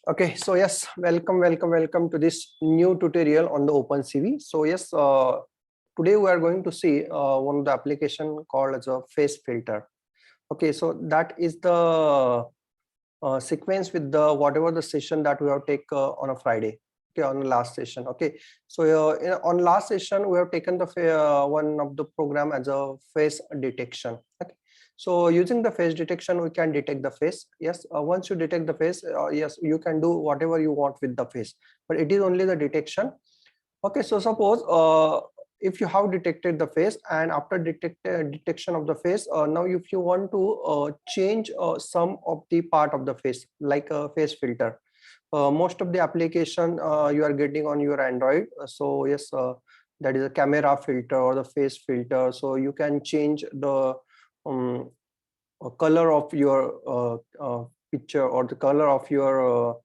Okay, so yes, welcome to this new tutorial on the OpenCV. So yes, today we are going to see one of the application called as a face filter. Okay, so that is the sequence with the whatever the session that we have take on a Friday. Okay, on the last session. Okay, so on last session we have taken the one of the program as a face detection. Okay, so using the face detection we can detect the face. Yes, once you detect the face, yes, you can do whatever you want with the face, but it is only the detection. Okay, so suppose if you have detected the face, and after detection of the face, now if you want to change some of the part of the face, like a face filter, most of the application you are getting on your Android. So yes, that is a camera filter or the face filter. So you can change the um, color of your picture, or the color of your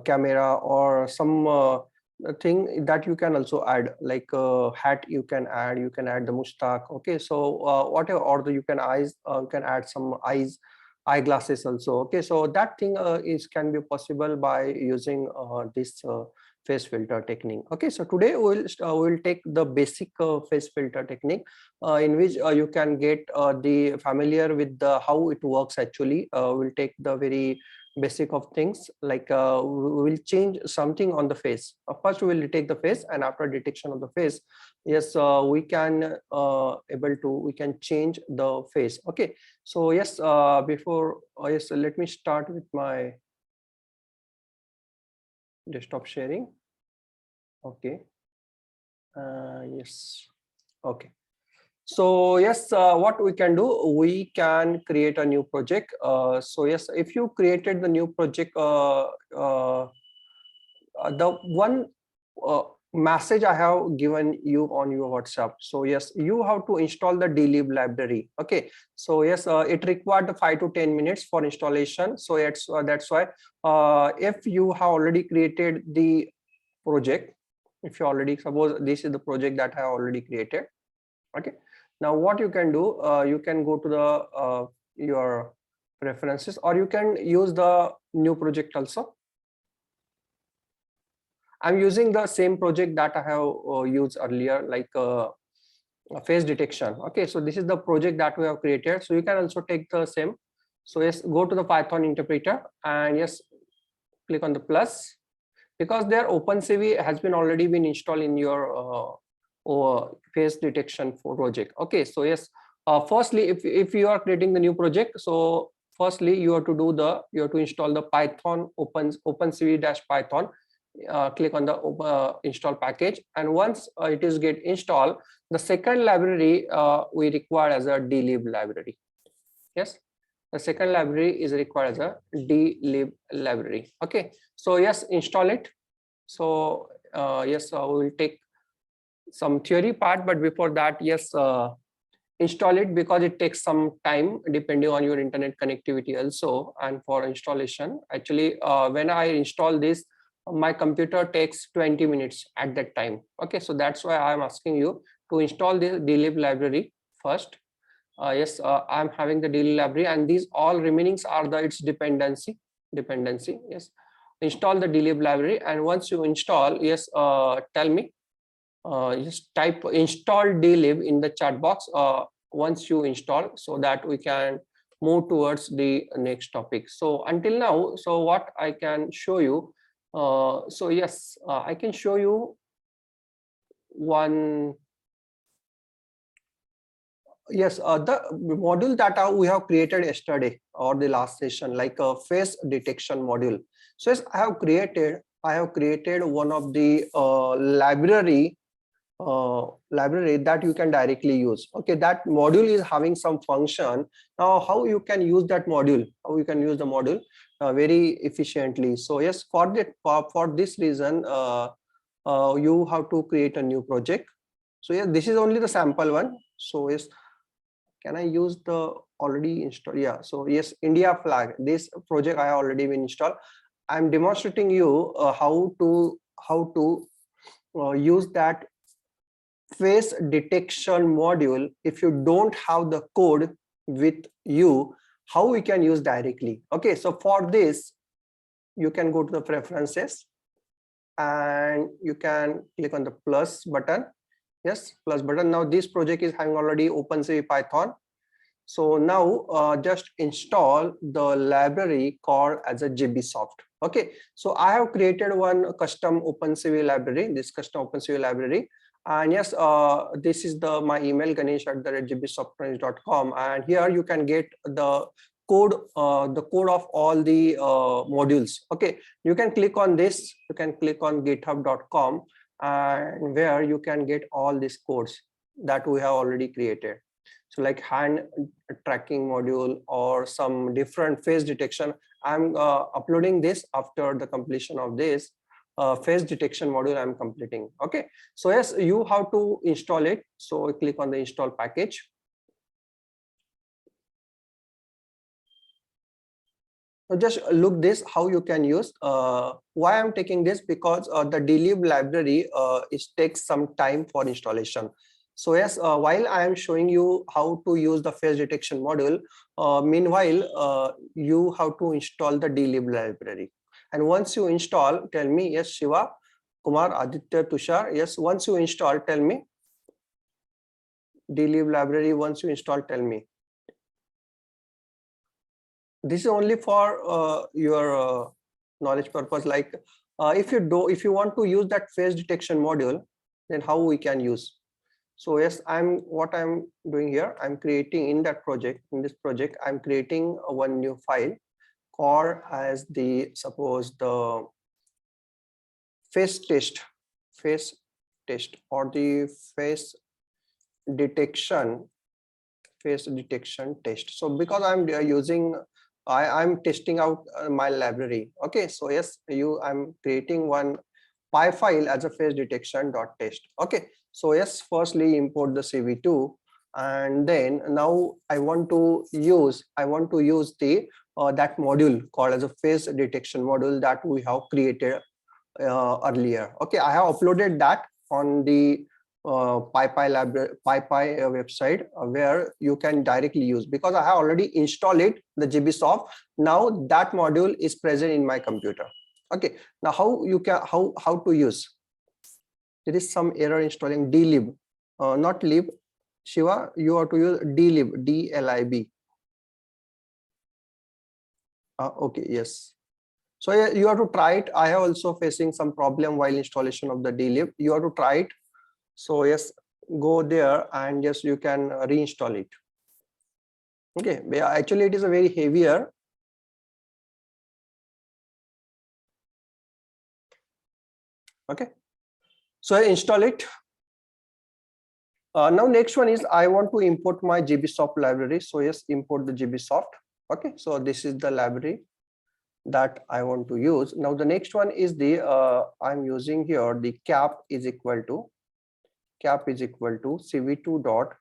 camera, or some thing that you can also add, like a hat you can add the mustach. Okay, so whatever, or you can you can add some eyeglasses also. Okay, so that thing is can be possible by using this face filter technique. Okay, so today we'll take the basic face filter technique, in which you can get the familiar with the how it works actually. We'll take the very basic of things, like we will change something on the face. First we will detect the face, and after detection of the face, yes, we can we can change the face. Okay, so yes, before yes, let me start with my desktop sharing. Okay, yes, okay. So yes, what we can do, we can create a new project. So yes, if you created the new project, the one message I have given you on your WhatsApp. So yes, you have to install the dlib library. Okay, so yes, it required 5 to 10 minutes for installation. So that's why if you have already created the project, if you already, suppose this is the project that I have already created. Okay, now what you can do, you can go to the your preferences, or you can use the new project also. I'm using the same project that I have used earlier, like face detection. Okay, so this is the project that we have created, so you can also take the same. So yes, go to the Python interpreter, and yes, click on the plus, because their OpenCV has been already been installed in your face detection for project. Okay, so yes, firstly, if you are creating the new project, so firstly you have to do you have to install the Python OpenCV-Python. Click on the install package, and once it is get installed, the second library we require as a dlib library. Yes, the second library is required as a dlib library. Okay, so yes, install it. So yes, we will take some theory part, but before that, yes, install it, because it takes some time depending on your internet connectivity also. And for installation, actually when I install this, my computer takes 20 minutes at that time. Okay, so that's why I'm asking you to install this dlib library first. Yes, I'm having the dlib library, and these all remainings are the its dependency. Yes, install the dlib library, and once you install, yes, tell me, just type install dlib in the chat box once you install, so that we can move towards the next topic. So until now, so what I can show you, so yes, I can show you one. Yes, the module that we have created yesterday or the last session, like a face detection module. So yes, I have created one of the library that you can directly use. Okay, that module is having some function. Now how you can use that module, how you can use the module very efficiently. So yes, for this reason, you have to create a new project. So yes, this is only the sample one. So yes, can I use the already installed? Yeah, so yes, India flag, this project I already been installed. I'm demonstrating you how to use that face detection module. If you don't have the code with you, how we can use directly. Okay, so for this, you can go to the preferences and you can click on the plus button. Yes, plus button. Now this project is having already OpenCV Python. So now just install the library called as a JBSoft. Okay, so I have created one custom OpenCV library, this custom OpenCV library. And yes, this is my email, ganesh@gbsoftproject.com, and here you can get the code of all the modules. Okay, you can click on this, you can click on github.com, and where you can get all these codes that we have already created. So like hand tracking module or some different face detection. I'm uploading this after the completion of this face detection module I'm completing. Okay, so yes, you have to install it. So click on the install package. So just look this how you can use. Why I'm taking this, because the dlib library takes some time for installation. So yes, while I am showing you how to use the face detection module, meanwhile you have to install the dlib library. And once you install, tell me. Yes, Shiva, Kumar, Aditya, Tushar. Yes, once you install, tell me. dlib library, once you install, tell me. This is only for your knowledge purpose. Like if you want to use that face detection module, then how we can use. So yes, what I'm doing here, I'm creating in this project, I'm creating one new file called as suppose the face test or the face detection test. So because I'm I'm testing out my library. Okay, so yes, I'm creating one py file as a face detection.test. Okay, so yes, firstly import the CV2, and then now I want to use the that module called as a face detection module that we have created earlier. Okay, I have uploaded that on the PyPy library, PyPy website, where you can directly use, because I have already installed it, the JBSoft. Now that module is present in my computer. Okay, now how to use. There is some error installing dlib, not lib. Shiva, you have to use dlib, DLIB. Okay, yes. So yeah, you have to try it. I have also facing some problem while installation of the dlib. You have to try it. So yes, go there and yes, you can reinstall it. Okay, actually it is a very heavier. Okay, so I install it. Now next one is I want to import my JBSoft library. So yes, import the JBSoft. Okay, so this is the library that I want to use. Now the next one is the I'm using here the cap is equal to cv2 dot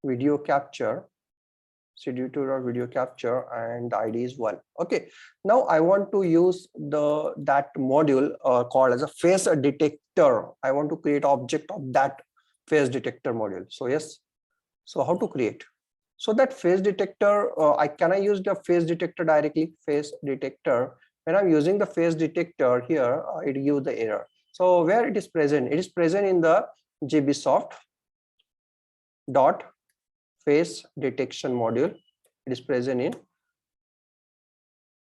video capture, cv2 video capture, and the ID is 1. Okay, now I want to use that module called as a face detector. I want to create object of that face detector module. So yes, so how to create? So that face detector, can I use the face detector directly? Face detector, when I'm using the face detector here, it gives the error. So where it is present? It is present in the JBSoft dot face detection module. It is present in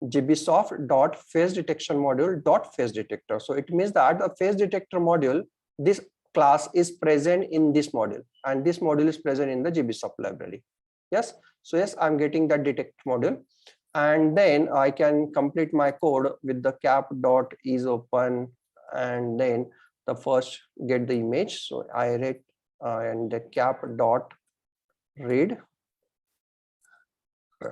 JBSoft dot face detection module dot face detector. So it means that the face detector module, this class is present in this module, and this module is present in the JBSoft library. Yes, so yes, I'm getting that detect module, and then I can complete my code with the cap dot is open, and then the first get the image. So I read and the cap dot read,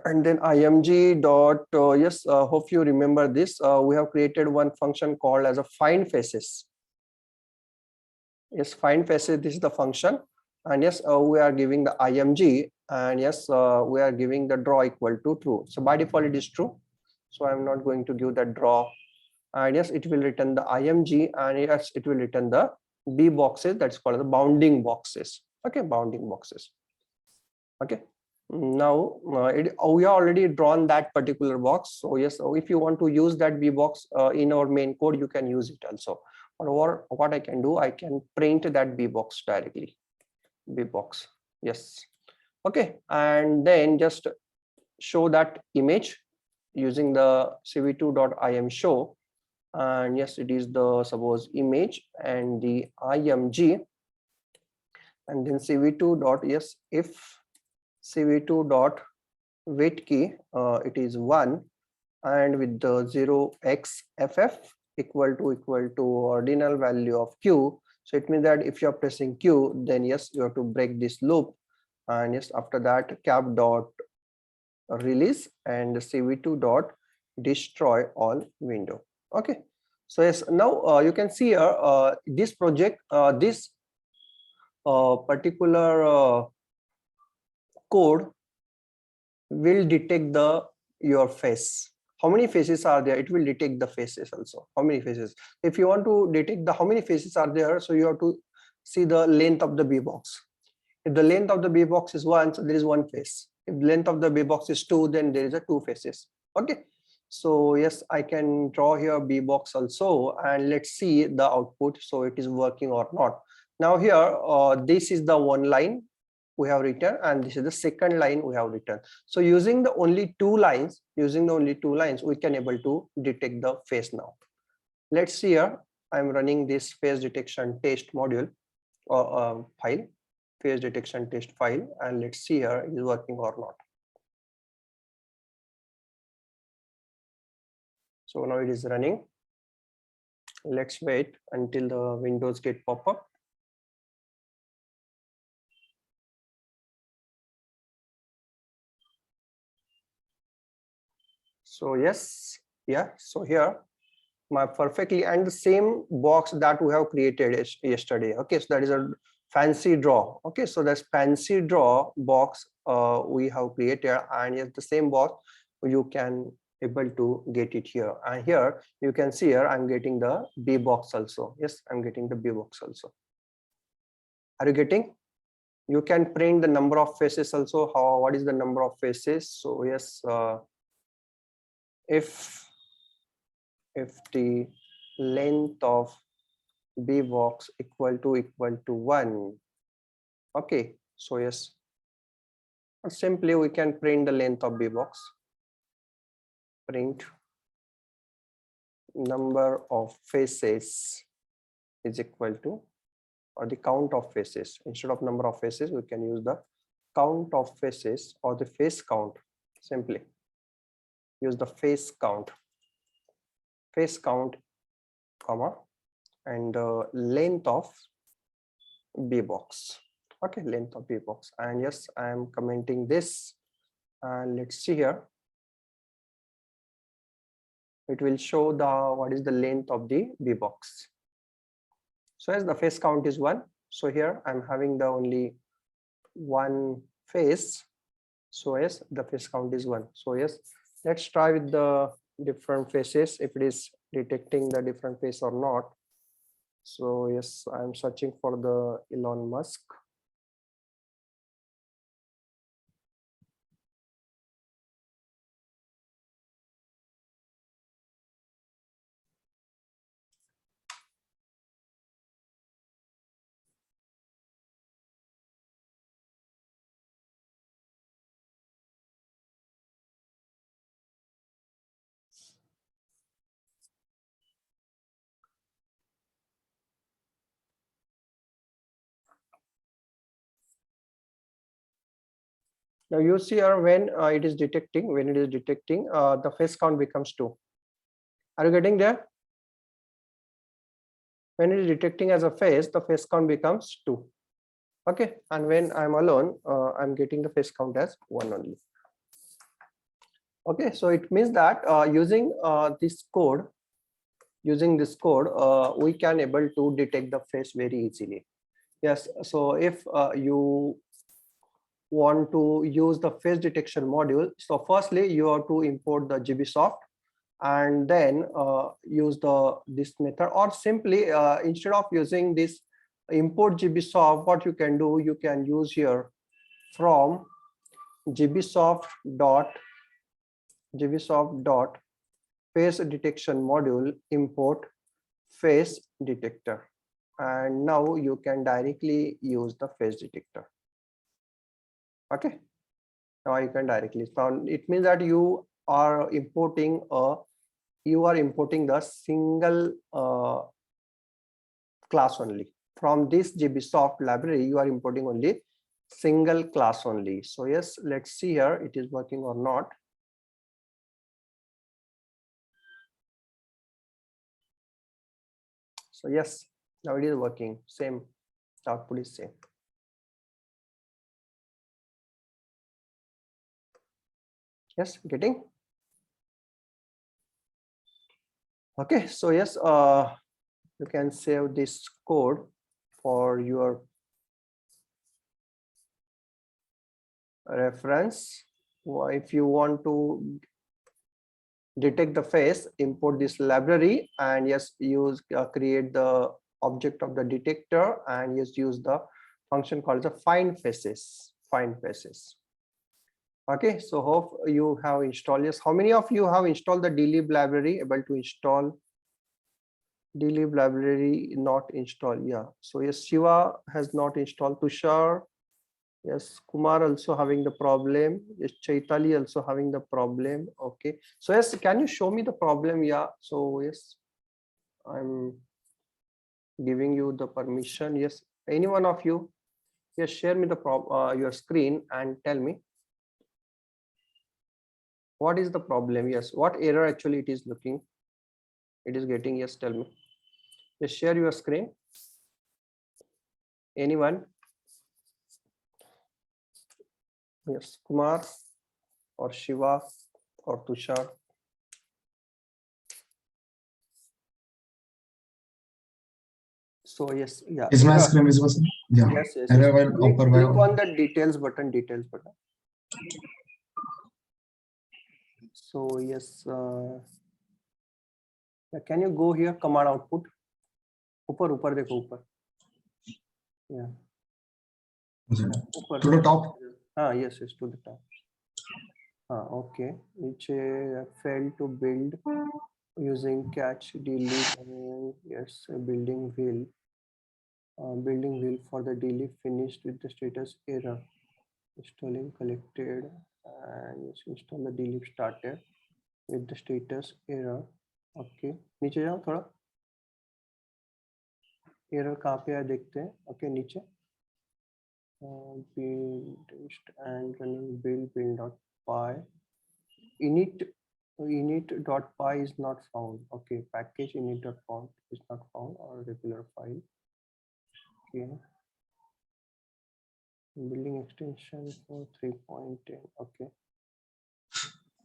and then img dot yes, hope you remember this. We have created one function called as a find faces. Yes, find faces, this is the function, and yes, we are giving the img, and yes, we are giving the draw equal to true. So by default it is true, so I'm not going to give that draw, and yes, it will return the img, and yes, it will return the b boxes, that's called the bounding boxes. Okay, bounding boxes. Okay, Now we have already drawn that particular box. So yes, so if you want to use that B box in our main code, you can use it also. Or what I can do, I can print that B box directly. B box, yes. Okay, and then just show that image using the cv2.im show, and yes, it is the suppose image and the img, and then cv2 dot, yes, if cv2 dot weight key it is 1, and with the 0xff equal to ordinal value of q. So it means that if you are pressing q, then yes, you have to break this loop, and yes, after that cap dot release and cv2 dot destroy all window. Okay, so yes, now you can see here this project, this particular code will detect the your face. How many faces are there? It will detect the faces also. How many faces? If you want to detect the how many faces are there, so you have to see the length of the B box. If the length of the B box is 1, so there is one face. If the length of the B box is 2, then there is a 2 faces. Okay. So yes, I can draw here B box also, and let's see the output. So it is working or not. Now here, this is the one line we have written, and this is the second line we have written. So using the only two lines, we can able to detect the face now. Let's see here. I'm running this face detection test module or file, face detection test file, and let's see here is working or not. So now it is running. Let's wait until the windows get pop up. So yes, yeah, so here my perfectly, and the same box that we have created yesterday. Okay, so that is a fancy draw. Okay, so that's fancy draw box we have created, and yes, the same box you can able to get it here. And here you can see here I'm getting the B box also. Yes, I'm getting the B box also. Are you getting? You can print the number of faces also. How, what is the number of faces? So yes, if the length of B box equal to 1. Okay, so yes, simply we can print the length of B box. Print number of faces is equal to, or the count of faces. Instead of number of faces, we can use the count of faces or the face count. Simply use the face count, comma, and the length of B box. Okay, length of B box. And yes, I am commenting this, and let's see here. It will show the what is the length of the B box. So as the face count is 1, so here I'm having the only one face. So yes, the face count is 1. So yes, let's try with the different faces if it is detecting the different face or not. So yes, I'm searching for the Elon Musk. Now you see here when it is detecting, the face count becomes 2. Are you getting there? When it is detecting as a face, the face count becomes 2. Okay, and when I'm alone, I'm getting the face count as 1 only. Okay, so it means that using this code, we can able to detect the face very easily. Yes, so if you want to use the face detection module, so firstly you have to import the GBsoft, and then use this method, or simply instead of using this import GBsoft, what you can do, you can use here from gbsoft dot face detection module import face detector, and now you can directly use the face detector. Okay, now you can directly found. It means that you are importing the single class only from this gbsoft library. You are importing only single class only. So yes, let's see here it is working or not. So yes, now it is working. Same output is same. Yes, getting. Okay, so yes, you can save this code for your reference. If you want to detect the face, import this library, and yes, use create the object of the detector, and yes, use the function called the find faces. Okay, so hope you have installed. Yes, how many of you have installed the dlib library? Able to install dlib library? Not installed. Yeah, so yes, Shiva has not installed. Tushar, yes, Kumar also having the problem. Yes, Chaitali also having the problem. Okay, so yes, can you show me the problem? Yeah, so yes, I'm giving you the permission. Yes, any one of you, yes, share me the your screen and tell me what is the problem. Yes, what error actually it is looking, it is getting. Yes, tell me. Just share your screen. Anyone? Yes, Kumar or Shiva or Tushar. So yes, yeah. Is my screen visible? Yeah. Yes. Click on the details button. So yes, can you go here? Command output. ऊपर देखो ऊपर. Yeah. To the top. Yes, to the top. Okay. नीचे failed to build using catch delete. Yes, building wheel. Building wheel for the delete finished with the status error. Installing collected, and yes, install the delete started with the status error. Okay, नीचे जाओ थोड़ा. Error कहाँ पे है देखते हैं. Okay, नीचे. Build and running build.py. init.py is not found. Okay, package init.py is not found, or regular file. Okay. Building extension for 3.10.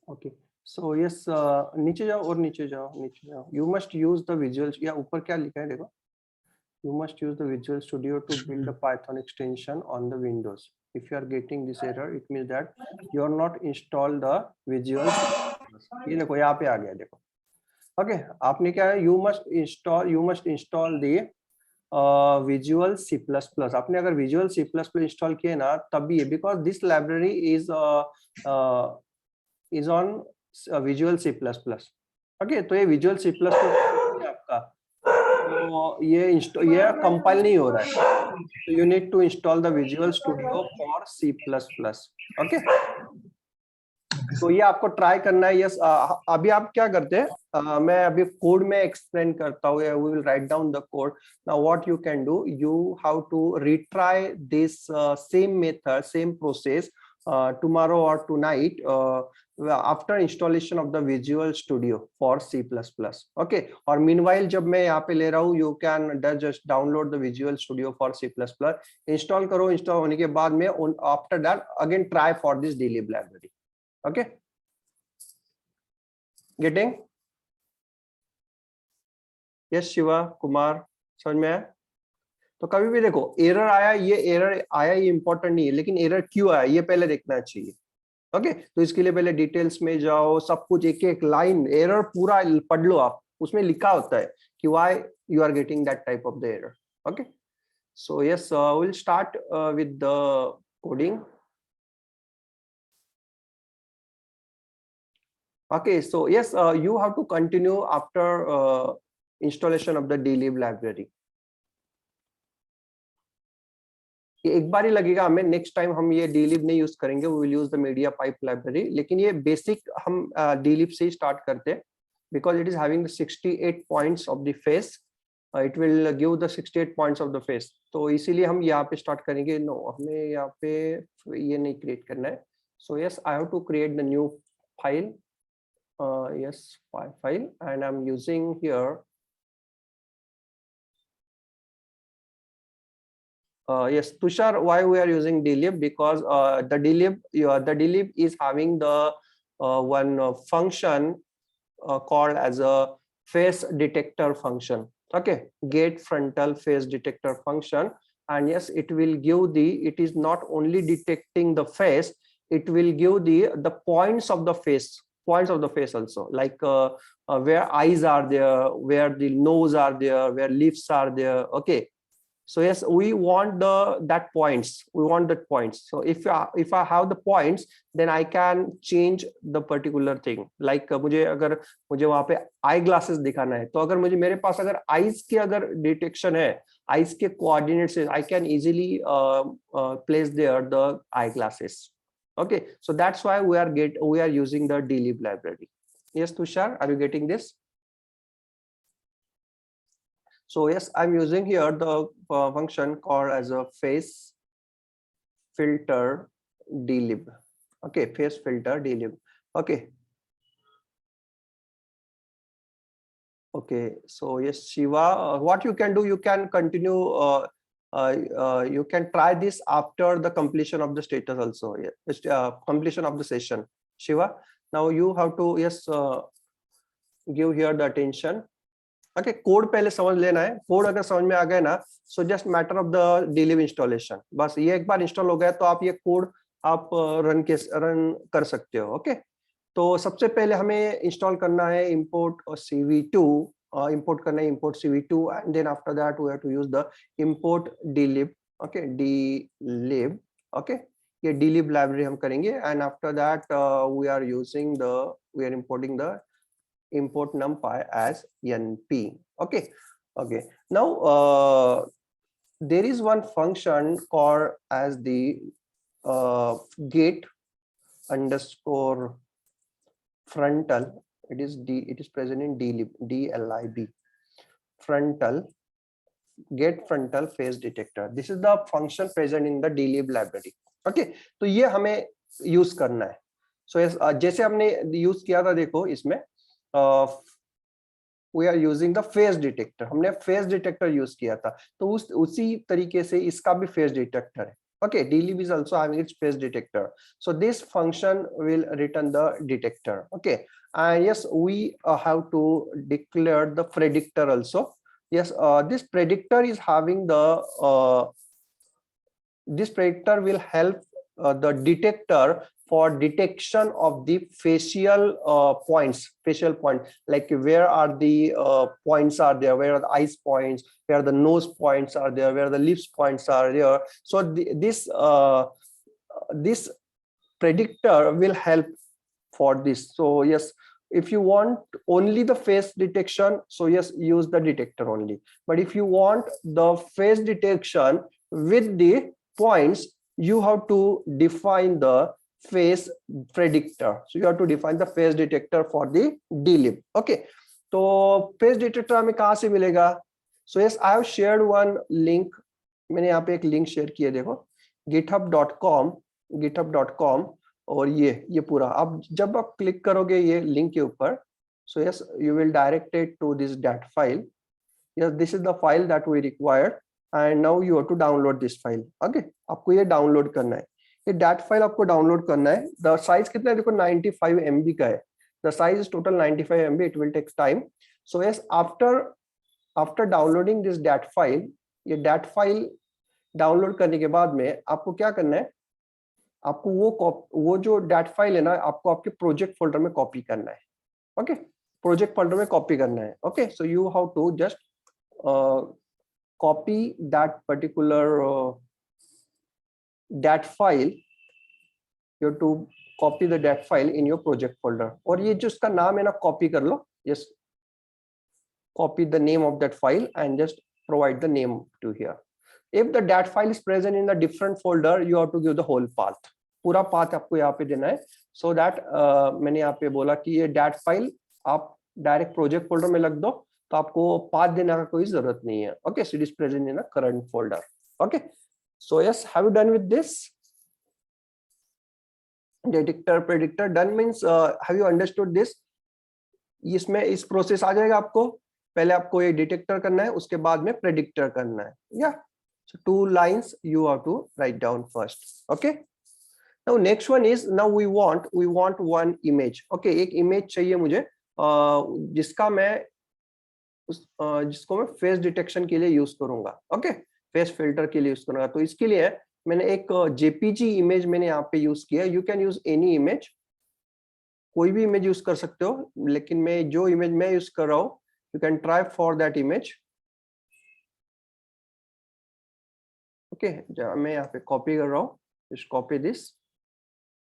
Okay. So yes, नीचे जाओ और नीचे जाओ. You must use the visuals. या ऊपर क्या लिखा है देखो. You must use the Visual Studio to build a Python extension on the Windows. If you are getting this error, it means that you are not installed the Visual. ये देखो यहाँ पे आ गया देखो. Okay, आपने क्या है? You must install the Visual C++. आपने अगर Visual C++ install किए ना तभी ये, because this library is on Visual C++. Okay, तो ये Visual C++ आपका तो ये कंपाइल नहीं हो रहा है. So you need to install the Visual Studio for C++. Okay. तो ये आपको ट्राई करना है. यस, अभी आप क्या करते हैं, मैं अभी कोड में एक्सप्लेन करता हूँ. We will write down the code. Now what you can do, you how to retry this same method, same process tomorrow or tonight after installation of the Visual Studio for C++. Okay, और meanwhile जब मैं यहाँ पे ले रहा हूँ, you can just download the Visual Studio for C++, install करो. Install होने के बाद में after that again try for this dlib library. Okay, getting? Yes, Shiva, Kumar, समझ में आया? तो कभी भी देखो एरर आया, ये इंपॉर्टेंट नहीं है, लेकिन एरर क्यों आया ये पहले देखना चाहिए. ओके, तो इसके लिए पहले डिटेल्स में जाओ, सब कुछ एक लाइन एरर पूरा पढ़ लो आप. उसमें लिखा होता है कि why you are getting that type of the error. Okay, so yes, will start with the coding. Okay, so yes, you have to continue after installation of the dlib library. ये एक बार ही लगेगा हमें, नेक्स्ट टाइम हम ये dlib नहीं use करेंगे, we will use the media pipe library. लेकिन ये बेसिक हम dlib से ही स्टार्ट करते हैं, because it is having the 68 points of the face. It will give the 68 points of the face. तो इसीलिए हम यहाँ पे स्टार्ट करेंगे. नो, हमें यहाँ पे ये नहीं क्रिएट करना है. So yes, I have to create the new file. Yes, file, and I'm using here. Yes, Tushar, why we are using dlib? Because the dlib is having the one function called as a face detector function. Okay, get frontal face detector function, and yes, it will give the, it is not only detecting the face, it will give the points of the face, also, like where eyes are there, where the nose are there, where lips are there. Okay, so yes, we want that points, we want that points. So if I have the points, then I can change the particular thing. Like मुझे अगर मुझे वहाँ पे eye glasses दिखाना है, तो अगर मुझे मेरे पास अगर आईज के अगर डिटेक्शन है, आईज के कोऑर्डिनेट्स है, I can easily place there the eye glasses. Okay, so that's why we are using the dlib library. Yes, Tushar, are you getting this? So yes, I'm using here the function called as a face filter dlib. Okay, face filter dlib. Okay. Okay, so yes, Shiva, what you can do, you can continue, you can try this after the completion of the status also. Yeah, completion of the session. Shiva, now you have to, yes, give here the attention. Okay, code पहले समझ लेना है. Code अगर समझ में आ गया ना, so just matter of the dlib installation. बस ये एक बार इंस्टॉल हो गया तो आप ये कोड आप रन कर सकते हो. ओके, तो सबसे पहले हमें इंस्टॉल करना है import cv2, इंपोर्ट करना है import cv2, and then after that we have to use the import dlib. Okay, dlib. Okay, ये dlib लाइब्रेरी हम करेंगे, and after that we are importing the import numpy as np. Okay, now there is one function called as the get underscore frontal. It is present in dlib frontal, get frontal face detector. This is the function present in the dlib library. Okay, तो ये हमें use करना है. So जैसे हमने use किया था, देखो इसमें we are using the face detector. हमने face detector यूज किया था, तो उसी तरीके से इसका भी face detector है. Okay, dlib is also having its face detector. So this function will return the detector. Okay, and yes, we have to declare the predictor also. Yes, this predictor is having the this predictor will help the detector for detection of the facial points, like where are the points are there, where are the eyes points, where the nose points are there, where the lips points are there. So this predictor will help for this. So yes, if you want only the face detection, so yes, use the detector only. But if you want the face detection with the points, you have to define the face predictor. So you have to define the face detector for the dlib. Okay, तो face detector हमें कहाँ से मिलेगा? So yes, I have shared one link. मैंने यहाँ पे एक link share किया, देखो github.com, और ये पूरा अब जब आप क्लिक करोगे ये लिंक के ऊपर, so yes, you will direct it to this dat file. Yes, this is the file that we required, and now you have to download this file. Okay, आपको ये डाउनलोड करना है, ये dat file आपको download करना है. The size कितना है, देखो 95 MB का है. The size is total 95 MB. It will take time. So yes, after downloading this dat file, ये dat file डाउनलोड करने के बाद में आपको क्या करना है, आपको वो जो dat file है ना, आपको आपके प्रोजेक्ट फोल्डर में कॉपी करना है. ओके, प्रोजेक्ट फोल्डर में कॉपी करना है. Okay, so you have to just copy that particular dat file. You have to copy the that file in your project folder. और ये जो उसका नाम है ना, कॉपी कर लो, just copy the name of that file and just provide the name to here. If the dat file is present in a different folder, you have to give the whole path. पूरा path आपको यहाँ पे देना है, so that मैंने यहाँ पे बोला कि ये dat file आप डायरेक्ट प्रोजेक्ट फोल्डर में लग दो, तो आपको path देने का कोई जरूरत नहीं है. Okay, so it is present in a current folder. Okay, so yes, have you done with this? Detector predictor done means have you understood this? इसमें इस प्रोसेस आ जाएगा आपको, पहले आपको ये डिटेक्टर करना है, उसके बाद में प्रेडिक्टर करना है. या so 2 lines you have to write down first. Okay, now next one is, now we want one image. Okay, एक इमेज चाहिए मुझे जिसका मैं जिसको मैं फेस डिटेक्शन के लिए यूज करूंगा. ओके, फेस फिल्टर के लिए यूज करूंगा. तो इसके लिए मैंने एक जेपीजी इमेज मैंने यहाँ पे यूज किया. You can use any image, कोई भी इमेज यूज कर सकते हो, लेकिन मैं जो इमेज मैं यूज कर रहा हूँ, you can try for that image. Okay, मैं यहाँ पे कॉपी कर रहा हूँ, just copy this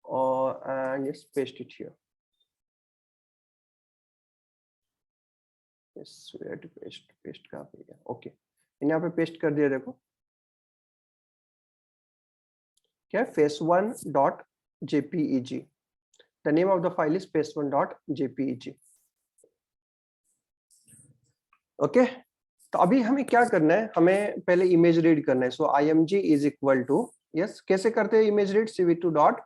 and just paste it here. Yes, where to paste कहाँ पे गया? Okay, यहाँ पे paste कर दिया. देखो क्या है, face1.jpeg. The name of the file is face1.jpeg. Okay, तो अभी हमें क्या करना है, हमें पहले इमेज रीड करना है. So img is equal to, yes कैसे करते हैं image read, cv2 dot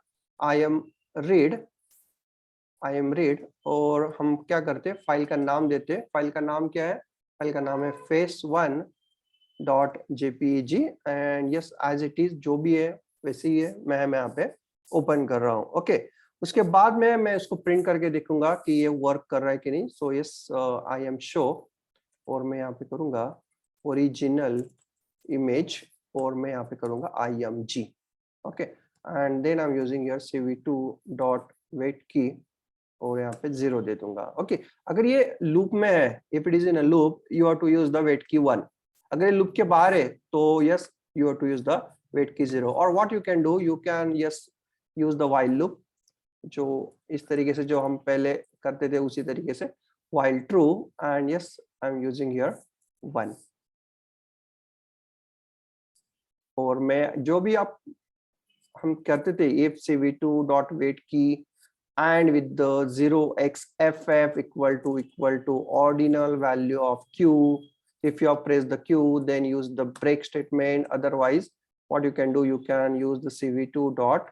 imread, और हम क्या करते हैं, फाइल का नाम देते हैं. फाइल का नाम क्या है, फाइल का नाम है face1.jpeg and yes as it is जो भी है वैसे ही है, मैं यहाँ पे ओपन कर रहा हूँ. ओके, उसके बाद में मैं इसको प्रिंट करके देखूंगा कि ये वर्क कर रहा है कि नहीं. सो यस आई एम शो, और मैं यहाँ पे करूंगा ओरिजिनल इमेज, और मैं यहाँ पे करूंगा img. Okay, and then I am using your cv2 dot wait key, और यहाँ पे 0 दे दूंगा. ओके, अगर ये लूप में है, if it is in a loop, you have to use the wait key 1. अगर ये लूप के बाहर है तो yes you have to use the wait key 0. और what you can do, you can yes use the while loop, जो इस तरीके से जो हम पहले करते थे उसी तरीके से, while true, and yes I'm using here 1. और मैं जो भी आप हम करते थे, if cv2 dot wait key and with the 0xff equal to ordinal value of q, if you have pressed the q then use the break statement. Otherwise what you can do, you can use the cv2 dot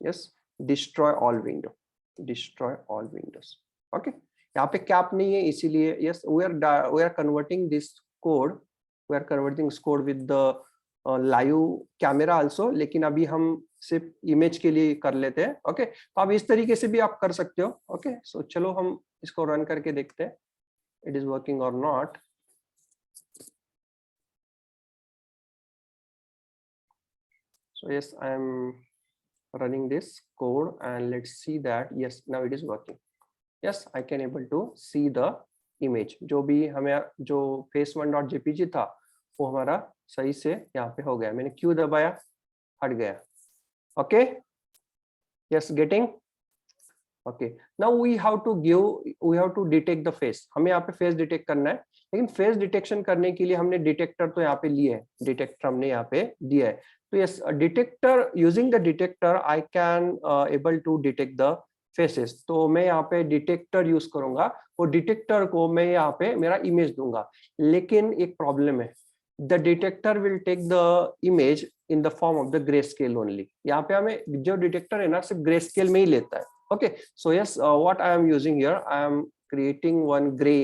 yes destroy all windows. Okay, यहाँ पे cap नहीं है, इसीलिए yes we are converting this code, with the live camera also, लेकिन अभी हम सिर्फ image के लिए कर लेते हैं. ओके, तो अब इस तरीके से भी आप कर सकते हो. ओके, सो चलो हम इसको रन करके देखते हैं, it is working or not. So yes I am running this code and let's see that yes now it is working. Yes, I can able to see the image. जो भी हमें जो face1.jpg था वो हमारा सही से यहाँ पे हो गया. मैंने Q दबाया, हट गया. Okay, yes, getting. Okay, now we have to detect the face. हमें यहाँ पे face detect करना है, लेकिन face detection करने के लिए हमने detector तो यहाँ पे लिए है, detector हमने यहाँ पे दिया है. तो yes, detector, using the detector I can able to detect the faces. तो मैं यहाँ पे डिटेक्टर यूज करूंगा, और डिटेक्टर को मैं यहाँ पे मेरा इमेज दूंगा. लेकिन एक प्रॉब्लम है, the detector will take the image in the form of the grey scale only. यहाँ पे हमें जो डिटेक्टर है ना सिर्फ ग्रे स्केल में ही लेता है. Okay, so yes what I am using here, I am creating one grey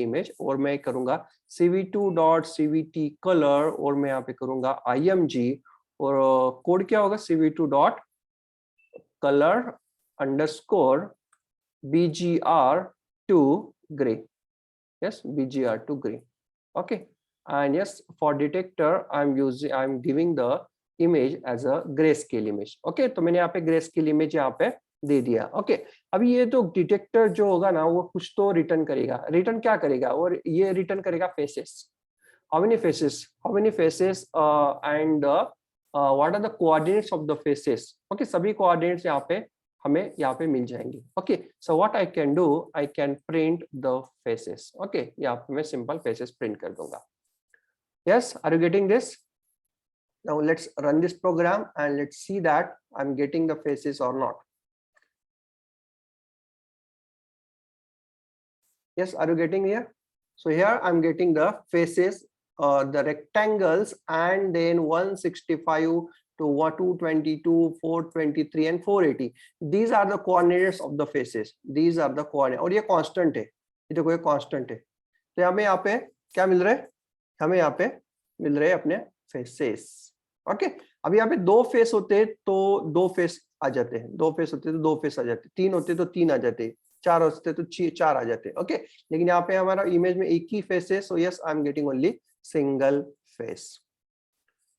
image. और मैं करूंगा cv2.cvt color, और मैं यहाँ पे करूंगा img, और कोड क्या होगा, cv2. color underscore bgr to gray. Yes, bgr to gray. Okay, and yes, for detector I'm giving the image as a grayscale image. Okay, तो मैंने यहाँ पे grayscale image यहाँ पे दे दिया. Okay, अभी ये तो डिटेक्टर जो होगा ना वो कुछ तो रिटर्न करेगा. रिटर्न क्या करेगा, और ये रिटर्न करेगा faces. How many faces and what are the coordinates of the faces. Okay, सभी कोऑर्डिनेट्स यहाँ पे हमें यहाँ पे मिल जाएंगे। Okay, so what I can do, I can print the faces. Okay, यहाँ पे मैं सिंपल फेसेस प्रिंट कर दूंगा। Yes, are you getting this? Now let's run this program and let's see that I'm getting the faces or not. Yes, are you getting here? So here I'm getting the faces, the rectangles, and then 165 to 222, 423 and 480. These are the coordinates of the faces. These are the coordinates. और ये constant है, ये देखो ये constant है। तो हमें यहाँ पे क्या मिल रहा है? हमें यहाँ पे मिल रहे हैं अपने faces। ओके, अब यहाँ पे दो फेस होते तो दो फेस आ जाते हैं, दो फेस होते तो दो फेस आ जाते, तीन होते तो तीन आ जाते, चार होते तो चार आ जाते। ओके, लेकिन यहाँ पे हमारा इमेज में एक ही फेस है, so yes I am getting only single face.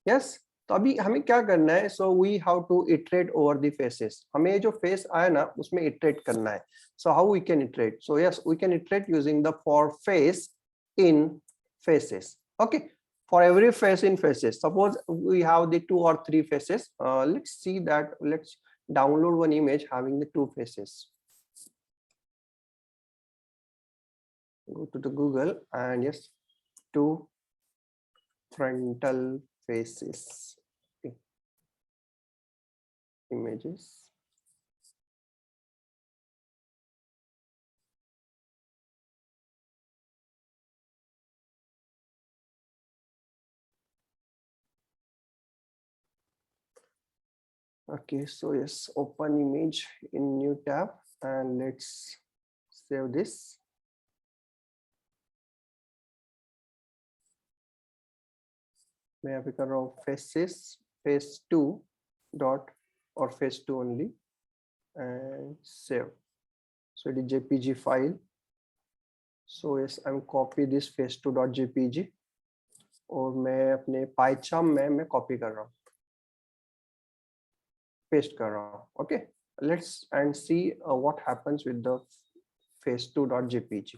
Yes, तो अभी हमें क्या करना है, so we have to iterate over the faces. हमें जो फेस आया ना उसमें इटरेट करना है। So how we can iterate? So yes, we can iterate using the for face in faces. Okay, for every face in faces, suppose we have the 2 or 3 faces, let's see that, let's download one image having the 2 faces. Go to the Google and yes, 2 frontal faces. Okay. Images. Okay, so yes, open image in new tab and let's save this. मैं यहाँ पे कर रहा हूँ faces, face 2 dot or face 2 only and save. So it is JPG file. So yes, I'm copy this face2.jpg और मैं अपने PyCharm में मैं कॉपी कर रहा हूँ, पेस्ट कर रहा हूँ। Okay, let's end see what happens with the face2.jpg।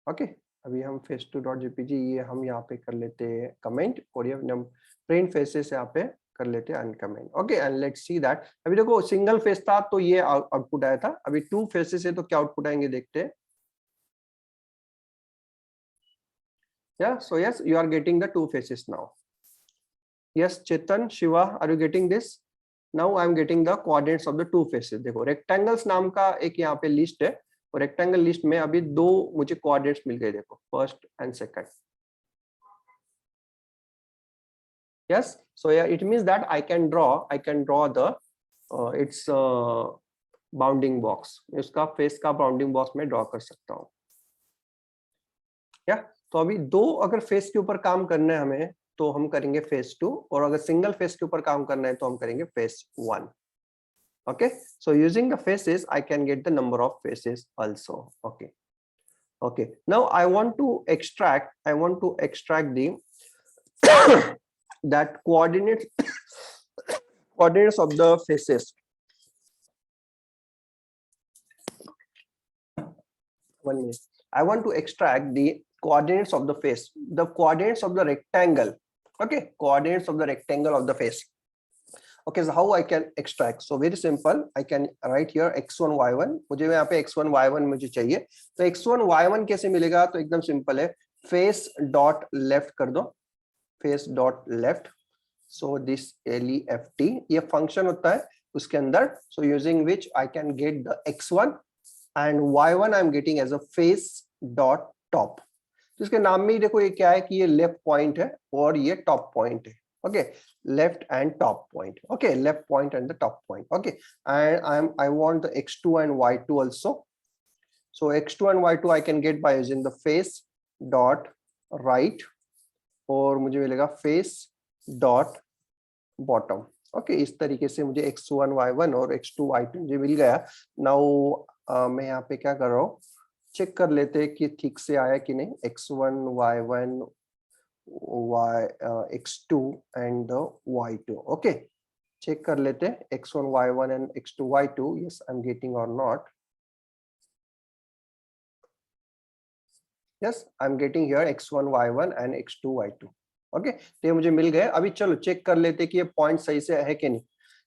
Okay, अभी हम face2.jpg ये हम यहाँ पे कर लेते हैं कमेंट और ये हम प्रिंट फेसेस यहाँ पे कर लेते हैं uncomment. Okay, and let's see that. अभी देखो सिंगल फेस था तो ये आउटपुट आया था, अभी 2 फेसेस है तो क्या आउटपुट आएंगे देखते हैं। Yeah, so yes, you are getting the 2 faces now. Yes, Chetan, Shiva, are you getting this? Now I am getting the coordinates of the 2 faces. देखो rectangles नाम का एक यहाँ पे लिस्ट है और रेक्टेंगल लिस्ट में अभी 2 मुझे कोऑर्डिनेट्स मिल गए, देखो first and second. Yes, so yeah, it means that I can draw the its bounding box। इसका फेस का बाउंडिंग बॉक्स में ड्रॉ कर सकता हूँ। या तो अभी 2 अगर फेस के ऊपर काम करना है हमें तो हम करेंगे फेस 2 और अगर सिंगल फेस के ऊपर काम करना है तो हम करेंगे face 1। okay, so using the faces I can get the number of faces also। okay, now I want to extract the that coordinates of the faces। One minute, I want to extract the coordinates of the face, the coordinates of the rectangle। okay, coordinates of the rectangle of the face। okay, so how I can extract? So very simple, I can write here x1 y1। मुझे यहाँ पे x1 y1 मुझे चाहिए, तो x1 y1 कैसे मिलेगा? तो एकदम सिंपल है, face dot left कर दो, face dot left। so this left ये फंक्शन होता है उसके अंदर, so using which I can get the x1 and y1 I am getting as a face dot top। तो इसके नाम में ही देखो ये क्या है कि ये लेफ्ट पॉइंट है और ये टॉप पॉइंट है। okay, left and top point। okay, left point and the top point। okay, and I want the x2 and y2 also। so x2 and y2 I can get by using the face dot right और मुझे मिलेगा face dot bottom। okay, इस तरीके से मुझे x1 y1 और x2 y2 मुझे मिल गया। नाउ मैं यहाँ पे क्या कर रहा हूँ, चेक कर लेते हैं कि ठीक से आया कि नहीं। x1 y1 x2 and the y2। okay, check कर लेते हैं x1 y1 and x2 y2। yes, I'm getting or not। yes, I'm getting here x1 y1 and x2 y2। Okay, तो ये मुझे मिल गए। अभी चलो चेक कर लेते कि ये पॉइंट सही से है कि नहीं।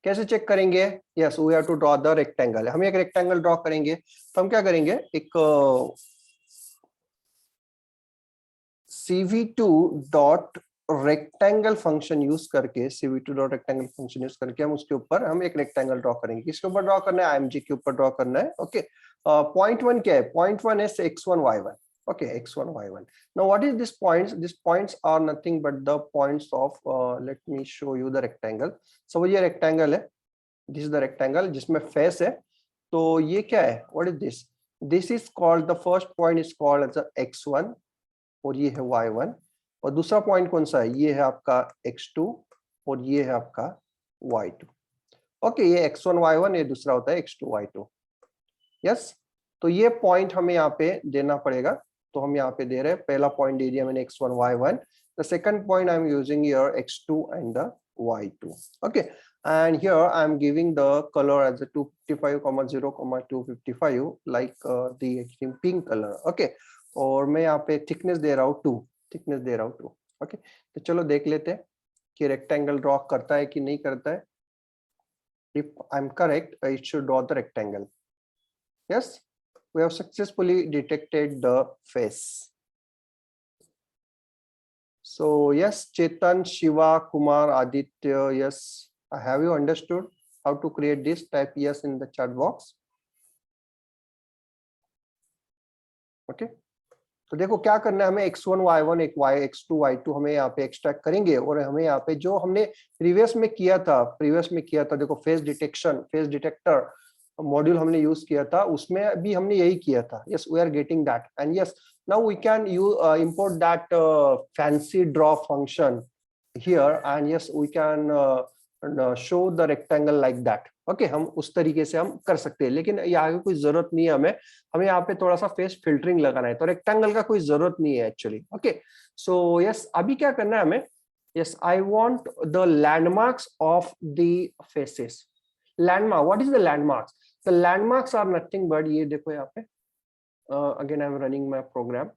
कैसे चेक करेंगे? Yes, we have to draw the rectangle. हम एक रेक्टेंगल ड्रॉ करेंगे, तो हम क्या करेंगे, एक CV2 dot rectangle function use करके, CV2 dot rectangle function use करके हम उसके ऊपर हम एक रेक्टेंगल ड्रॉ करेंगे। किसके ऊपर ड्रॉ करना है? IMG के ऊपर ड्रॉ करना है। ओके, पॉइंट 1 क्या है? Point 1 is x1 y1. Okay, x1 y1. Now what is this points? These points are nothing but the points of let me show you the rectangle. So ये rectangle है, this is the rectangle जिसमें face है। तो ये क्या है? What is this? This is called, the first point is called as a x1 और ये है y1, और दूसरा पॉइंट कौन सा है? ये है आपका x2 और ये है आपका y2। ओके, ये x1 y1, ये दूसरा होता है x2 y2। यस, तो ये पॉइंट हमें यहाँ पे देना पड़ेगा। तो हम यहाँ पे दे रहे हैं, पहला पॉइंट दे दिया मैंने x1 y1, the second point I am using here x2 and the y2। Okay, and here I am giving the color as a 255, 0, 255 like the extreme pink color। okay, और मैं यहाँ पे थिकनेस दे रहा हूँ 2, thickness दे रहा हूँ 2। Okay, तो चलो देख लेते हैं कि रेक्टेंगल ड्रॉ करता है कि नहीं करता है। If I'm correct, it should draw the rectangle. Yes, we have successfully detected the face. So yes, Chetan, Shiva, Kumar, Aditya, yes, have you understood how to create this? Type yes in the chat box. Okay, तो देखो क्या करना है हमें, x1 y1 एक x2 y2 हमें यहाँ पे एक्सट्रैक्ट करेंगे, और हमें यहाँ पे जो हमने प्रीवियस में किया था, देखो face detection, face detector module हमने यूज किया था, उसमें भी हमने यही किया था। Yes, we are getting that, and yes now we can import that fancy draw function here, and yes we can show the rectangle like that. Okay, हम उस तरीके से हम कर सकते हैं, लेकिन यहाँ की कोई जरूरत नहीं है हमें यहाँ पे थोड़ा सा फेस फिल्टरिंग लगाना है, तो रेक्टेंगल का कोई जरूरत नहीं है एक्चुअली। ओके, सो यस, अभी क्या करना है हमें? Yes, I want the landmarks of the faces. Landmark, what is the landmarks? The landmarks are nothing but, ये देखो यहाँ पे, again I am running my program.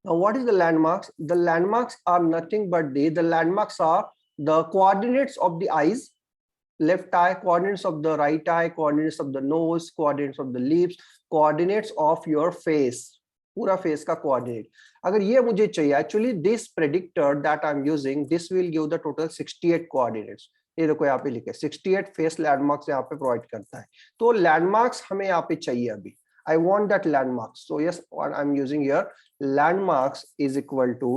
Now what is the landmarks? The landmarks are nothing but the landmarks are the coordinates of the eyes, left eye, coordinates of the right eye, coordinates of the nose, coordinates of the lips, coordinates of your face, पूरा face का coordinate. अगर ये मुझे चाहिए, actually this predictor that I am using, this will give the total 68 coordinates. ये देखो यहाँ पे लिखे 68 फेस लैंडमार्क्स यहाँ पे प्रोवाइड करता है। तो लैंडमार्क्स हमें यहाँ पे चाहिए अभी, I want that landmarks. So yes, what I'm using here, landmarks is equal to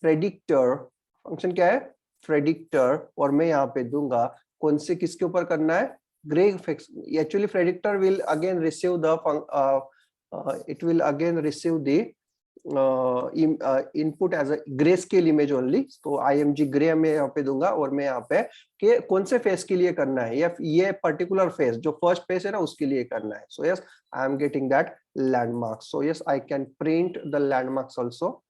predictor, function क्या है? predictor, और मैं यहाँ पे दूंगा कौन से, किसके ऊपर करना है? Grey fix. Actually predictor will again receive the it will again receive the input as a grey scale image only. तो IMG ग्रे में यहाँ पे दूंगा, और मैं यहाँ पे कि कौन से फेस के लिए करना है, या ये पर्टिकुलर फेस जो फर्स्ट फेस है ना उसके लिए करना है। So yes, I am getting that landmark. So yes, I can print the landmarks also.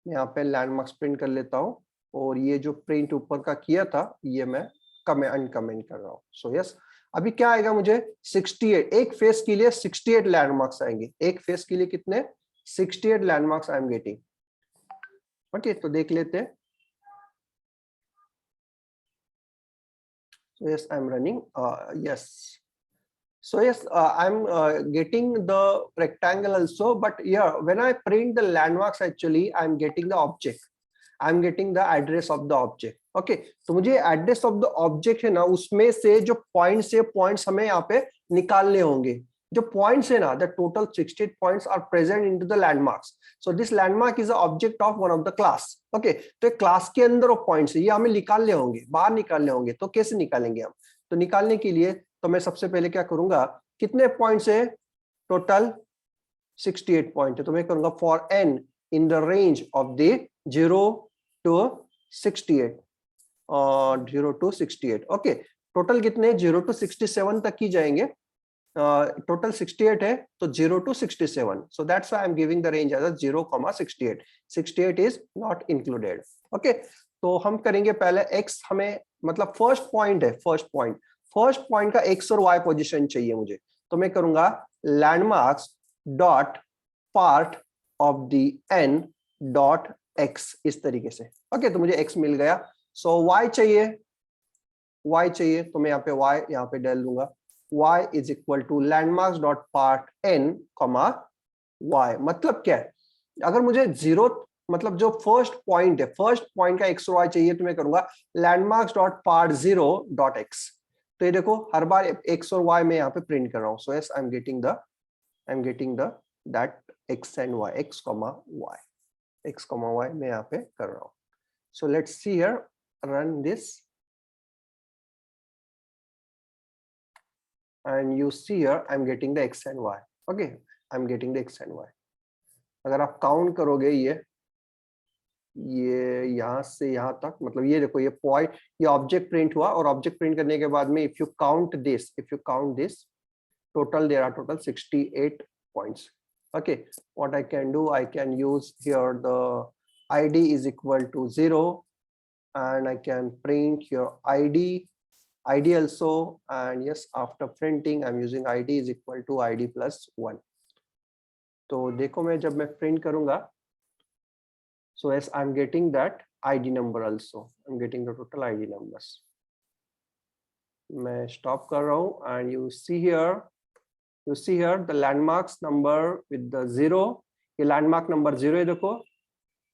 यहाँ पे लैंडमार्क्स प्रिंट कर लेता हूँ, और ये जो प्रिंट ऊपर का किया था ये मैं अनकमेंट कर रहा हूँ। सो यस, अभी क्या आएगा मुझे? 68, एक फेस के लिए 68 लैंडमार्क्स आएंगे। एक फेस के लिए कितने? 68 landmarks I am getting. Okay, तो देख लेते हैं। So yes, I'm running. Yes. So yes, I'm getting the rectangle also, but yeah, when I print the landmarks, actually, I'm getting the object. I'm getting the address of the object. Okay, तो मुझे address of the object है ना, उसमें से जो points है, points हमें यहाँ पे निकालने होंगे। जो points है ना, the total 68 points are present into the landmarks. So this landmark is the object of one of the class. Okay, तो class के अंदर वो points है, ये हमें निकालने होंगे, बाहर निकालने होंगे। तो कैसे निकालेंगे हम? तो निकालने के लिए तो मैं सबसे पहले क्या करूंगा, कितने points है? टोटल 68 पॉइंट है, तो मैं करूंगा for n in the range of the 0 to 68, 0 to 68। Okay, total कितने? 0 to 67 तक की जाएंगे। टोटल 68 है, तो 0 to 67, so that's why I'm giving the range as a 0,68। 68 is not included। Okay, तो हम करेंगे पहले x, हमें मतलब फर्स्ट पॉइंट है, फर्स्ट पॉइंट का x और y पोजीशन चाहिए मुझे। तो मैं करूंगा landmarks dot part of the n dot x इस तरीके से। ओके, तो मुझे x मिल गया। सो y चाहिए, y चाहिए, तो मैं यहाँ पे y यहाँ पे डाल दूंगा। y is equal to landmarks dot part n comma y। मतलब क्या है, अगर मुझे जीरो मतलब जो फर्स्ट पॉइंट है, फर्स्ट पॉइंट का x और y चाहिए, तो मैं करूंगा landmarks dot part zero dot x। तो ये देखो हर बार x और y मैं यहाँ पे प्रिंट कर रहा हूँ। सो yes I am getting the that x and y, x comma y मैं यहाँ पे कर रहा हूँ। सो let's see here, run this and you see here I'm getting the x and y. Okay, I'm getting the x and y. अगर आप count करोगे ये यहाँ से यहाँ तक, मतलब ये देखो ये पॉइंट, ये ऑब्जेक्ट प्रिंट हुआ, और ऑब्जेक्ट प्रिंट करने के बाद में if you count this total, there are total 68 points. Okay, what I can do, I can use here the id is equal to 0, and I can print here id also, and yes, after printing I'm using id is equal to id plus 1. तो देखो मैं जब मैं print करूंगा, so yes I'm getting that id number also, I'm getting the total id numbers. मैं stop कर रहा हूँ and you see here the landmarks number with the 0, ये लैंडमार्क नंबर 0 है, देखो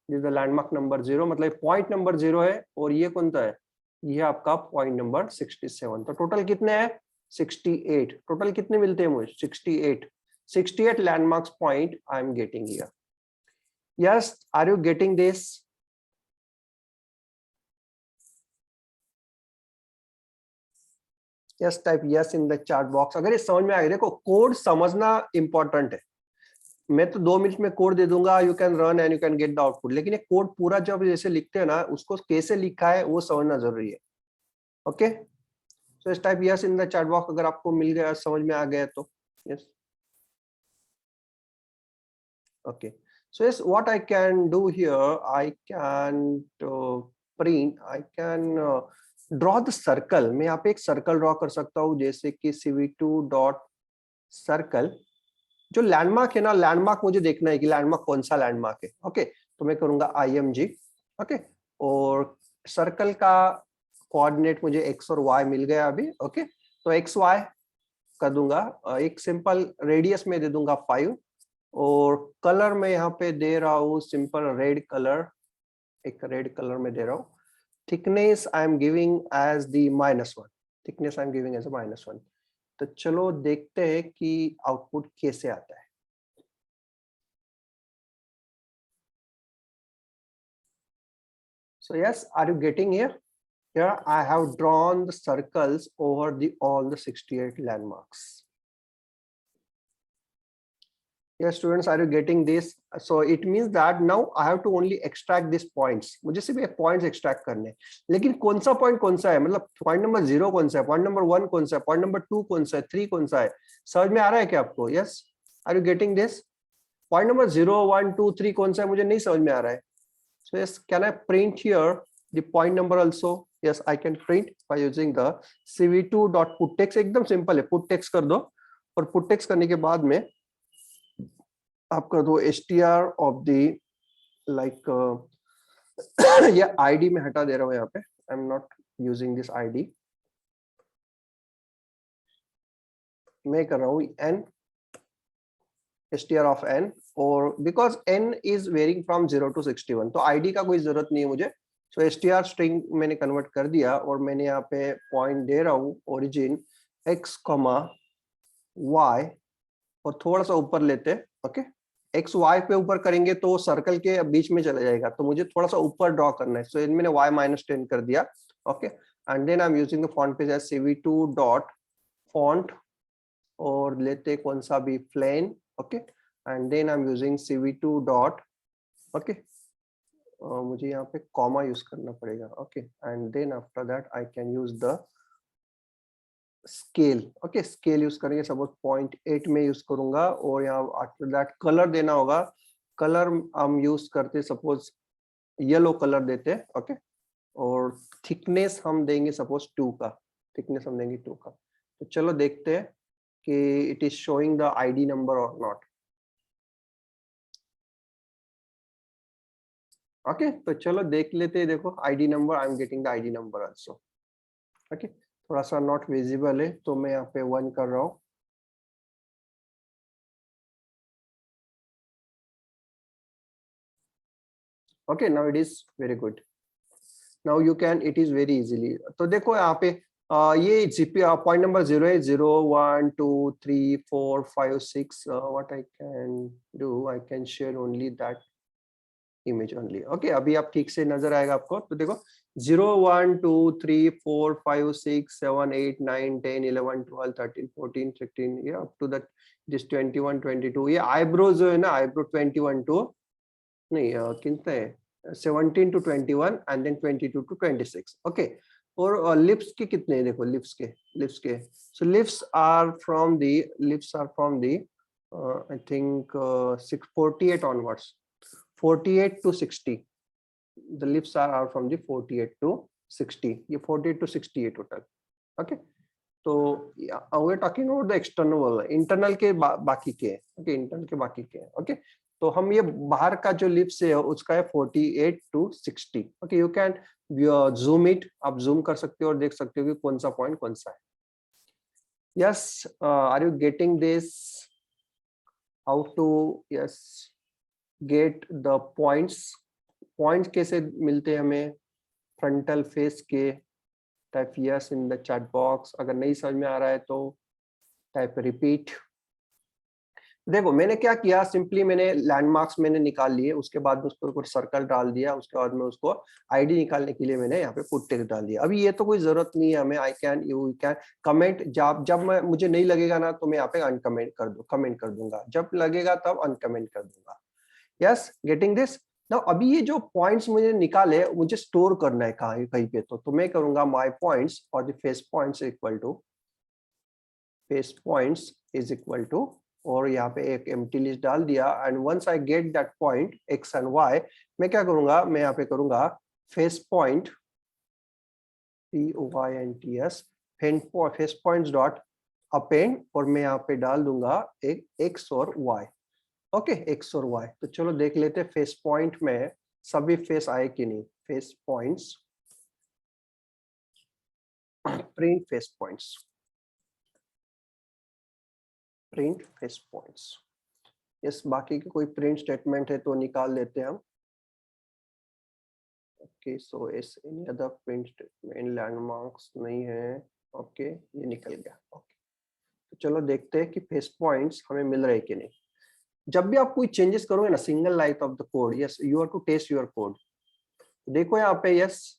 this is the landmark number 0, मतलब point number 0 है, और ये कौन सा है, ये आपका पॉइंट नंबर 67। तो टोटल कितने हैं, 68। टोटल कितने मिलते हैं मुझे, 68 landmarks point I am getting here. Yes, are you getting this? Yes, type yes in the chat box अगर ये समझ में आ गया। देखो कोड समझना इंपॉर्टेंट है, मैं तो 2 मिनट में कोड दे दूंगा, you can run and you can get the output, लेकिन ये कोड पूरा जब जैसे लिखते हैं ना, उसको कैसे लिखा है वो समझना जरूरी है। ओके, सो इस type yes in the chat box अगर आपको मिल गया, समझ में आ गया तो yes. Okay, so yes what I can do here, I can print, I can draw the circle. मैं यहाँ पे एक सर्कल ड्रॉ कर सकता हूँ, जैसे कि cv2 डॉट सर्कल। जो लैंडमार्क है ना, लैंडमार्क मुझे देखना है कि लैंडमार्क कौन सा लैंडमार्क है। ओके, तो मैं करूंगा img। ओके, और सर्कल का कोऑर्डिनेट मुझे x और y मिल गया अभी। ओके, तो x y कर दूंगा, एक सिंपल रेडियस में दे दूंगा 5, और कलर में यहाँ पे दे रहा हूँ सिंपल रेड कलर, एक रेड कलर में दे रहा हूँ। Thickness I am giving as the -1, thickness I am giving as a -1। तो चलो देखते हैं कि आउटपुट कैसे आता है। So yes, are you getting here? Here I have drawn the circles over all the 68 landmarks. Yes, students, are you getting this? So it means that now I have to only extract these points. मुझे सिर्फ ये points extract करने हैं, लेकिन कौन सा point कौन सा है, मतलब point number 0 कौन सा है, point number 1 कौन सा है, point number 2 कौन सा है, 3 कौन सा है, समझ में आ रहा है क्या आपको? Yes, are you getting this? Point number 0, 1, 2, 3 कौन सा है, मुझे नहीं समझ में आ रहा है। So yes, can I print here the point number also? Yes, I can print by using the cv2.putText। एकदम सिंपल है, put text कर दो, और put text करने के बाद में आप कर दो str of the like ये id में हटा दे रहा हूँ यहाँ पे, I'm not using this id, मैं कर रहा हूँ n str of n, और because n is varying from 0 to 61, तो id का कोई जरूरत नहीं है मुझे। सो str स्ट्रिंग मैंने कन्वर्ट कर दिया, और मैंने यहाँ पे पॉइंट दे रहा हूँ ओरिजिन x, y, और थोड़ा सा ऊपर लेते। ओके, x y पे ऊपर करेंगे तो सर्कल के बीच में चला जाएगा, तो मुझे थोड़ा सा ऊपर ड्रॉ करना है। सो मैंने y -10 कर दिया। Okay, and then I am using the font page as cv2 dot font, और लेते कौन सा भी plain. Okay, and then I'm using cv2 dot, okay, मुझे यहाँ पे कॉमा यूज करना पड़ेगा। Okay, and then after that I can use the scale. Okay, scale use करेंगे, सपोज 0.8 में यूज करूंगा, और यहाँ आफ्टर दैट कलर देना होगा। कलर हम यूज करते सपोज येलो कलर देते। ओके, और थिकनेस हम देंगे सपोज 2 का, थिकनेस हम देंगे 2 का। तो चलो देखते हैं कि it is showing the ID number और नॉट। ओके तो चलो देख लेते हैं, देखो ID number, I am getting the ID number also. Okay थोड़ा सा नॉट विजिबल है तो मैं यहाँ पे 1 कर रहा हूँ। Okay now it is very good, now you can, it is very easily. तो देखो यहाँ पे ये जीपी पॉइंट नंबर 0 है, 0 1 2 3 4 5 6। What I can do, I can share only that image only. Okay अभी आप ठीक से नजर आएगा आपको। तो देखो 0 1 2 3 4 5 6 7 8 9 10 11 12 13 14 16 ये अप टू दैट दिस 21 22। ये आईब्रो जो है ना, आईब्रो 21 टू नहीं कितने 17 to 21 and then 22 to 26। Okay और लिप्स के कितने हैं, देखो लिप्स के so lips are from the I think 648 onwards, 48 to 60, the lips are from the 48 to 60, ये 48 to 60 है total। okay तो we are talking about the external, internal के बाकी के, okay internal के बाकी के। okay तो हम ये बाहर का जो लिप्स है उसका है 48 to 60। okay you can zoom it, आप zoom कर सकते हो और देख सकते हो कि कौन सा पॉइंट कौन सा है। yes are you getting this, how to yes get the points कैसे मिलते हैं हमें फ्रंटल फेस के, type yes in the chat box. अगर नहीं समझ में आ रहा है तो टाइप रिपीट। देखो मैंने क्या किया, सिंपली मैंने लैंडमार्क्स मैंने निकाल लिए, उसके बाद में उसको कुछ सर्कल डाल दिया, उसके बाद में उसको आईडी निकालने के लिए मैंने यहाँ पे पुट टेक्स्ट डाल दिया। अभी ये तो कोई जरूरत नहीं है हमें, I can you can comment, जब मैं मुझे नहीं लगेगा ना तो मैं यहाँ पे अनकमेंट कर दूँ, कमेंट कर दूंगा, जब लगेगा तब अनकमेंट कर दूंगा। Yes getting this. नाउ अभी ये जो पॉइंट्स मुझे निकाले मुझे स्टोर करना है कहीं कहीं पे, तो मैं करूंगा माय पॉइंट्स और the face points is equal to और यहाँ पे एक एम्प्टी लिस्ट डाल दिया and once I get that point x and y, मैं क्या करूंगा, मैं यहाँ पे करूंगा face point POINTS face points dot append और मैं यहाँ पे डाल दूंगा एक एक्स और वाई। ओके एक्स और वाई। तो चलो देख लेते हैं फेस पॉइंट में सभी फेस आए कि नहीं। Face points print face points, print face points. Yes बाकी के कोई प्रिंट स्टेटमेंट है तो निकाल लेते हैं हम। Okay so S any other print statement, landmarks नहीं है। ओके ये निकल गया। ओके तो चलो देखते हैं कि फेस पॉइंट्स हमें मिल रहे कि नहीं। जब भी आप कोई चेंजेस करोगे ना single line of the code, yes you are to test your code. देखो यहाँ पे yes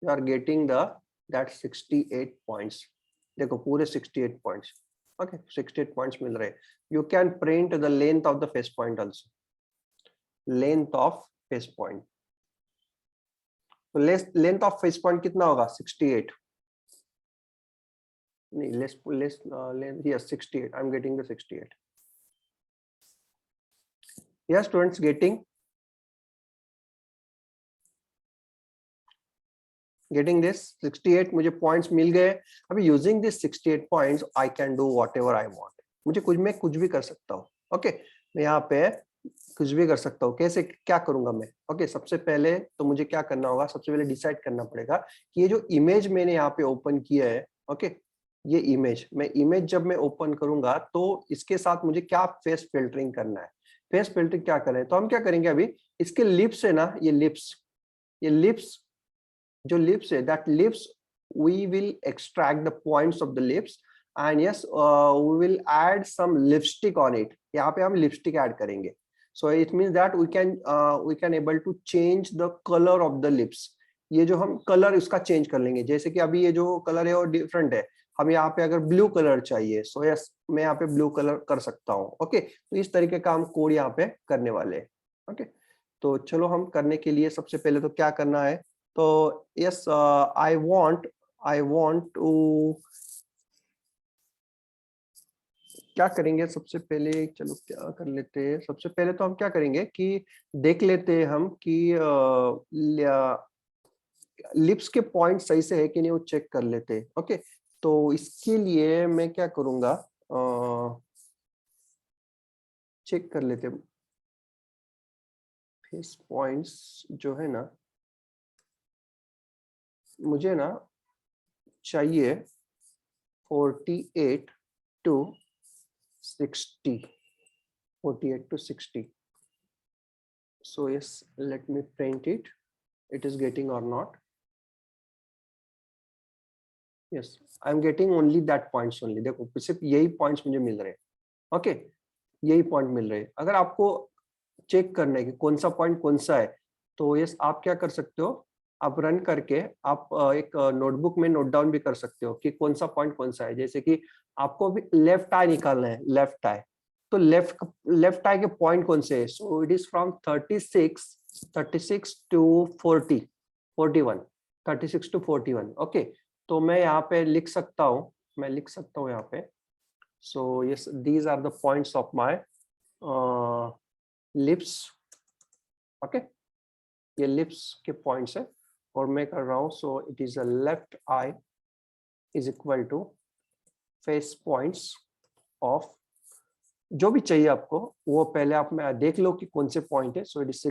you are getting the that 68 points, देखो पूरे 68 पॉइंट्स। ओके 68 पॉइंट्स मिल रहे। You can print the length of the face point also, length of face point. तो length of face point कितना होगा 68 नहीं less length yes 68, I am getting the 68। yes students getting this 68 मुझे points मिल गए। अभी using this 68 points I can do whatever I want, मुझे कुछ भी कर सकता हूँ। ओके मैं यहाँ पे कुछ भी कर सकता हूँ। कैसे क्या करूंगा मैं? ओके सबसे पहले तो मुझे क्या करना होगा, सबसे पहले डिसाइड करना पड़ेगा कि ये जो इमेज मैंने यहाँ पे ओपन किया है, ओके ये इमेज जब मैं ओपन करूंगा तो इसके साथ मुझे क्या फेस फिल्टरिंग करना है। फेस फिल्टरिंग क्या करें तो हम क्या करेंगे, अभी इसके लिप्स है ना, ये लिप्स जो लिप्स है, that lips we will extract the points of the lips and yes we will add some lipstick on it। यहाँ पे हम लिपस्टिक ऐड करेंगे। so it means that we can able to change the color of the lips। ये जो हम colour इसका change कर लेंगे, जैसे कि अभी ये जो कलर है वो डिफरेंट है, हम यहाँ पे अगर ब्लू कलर चाहिए सो यस मैं यहाँ पे ब्लू कलर कर सकता हूँ। ओके तो इस तरीके का हम कोड यहाँ पे करने वाले हैं। ओके तो चलो हम करने के लिए सबसे पहले तो क्या करना है, तो यस आई वांट टू क्या करेंगे सबसे पहले, चलो क्या कर लेते हैं, सबसे पहले तो हम क्या करेंगे कि देख लेते हैं हम कि लिप्स के पॉइंट सही से है कि नहीं वो चेक कर लेते हैं। ओके तो इसके लिए मैं क्या करूंगा, चेक कर लेते हैं। फेस पॉइंट्स जो है ना, मुझे ना चाहिए 48 to 60, 48 to 60. So yes, let me print it. It is getting or not? Yes, I am getting only that points only. देखो सिर्फ यही points मुझे मिल रहे हैं. Okay, यही point मिल रहे हैं. अगर आपको चेक करना है कि कौन सा पॉइंट कौन सा है, तो यस आप क्या कर सकते हो, आप रन करके आप एक नोटबुक में नोट डाउन भी कर सकते हो कि कौन सा पॉइंट कौन सा है. जैसे कि आपको भी लेफ्ट आई निकालना है, लेफ्ट आई, तो लेफ्ट आई के पॉइंट कौन से है. So it is from 36 to 40, 41, 36 to 41. Okay, तो मैं यहाँ पे लिख सकता हूँ, मैं लिख सकता हूँ यहाँ पे. So yes, these are the points of my lips. Okay, ये लिप्स के पॉइंट्स है और मैं कर रहा हूँ. So it is a left eye is equal to face points of, जो भी चाहिए आपको वो पहले आप में देख लो कि कौन से पॉइंट है. So it is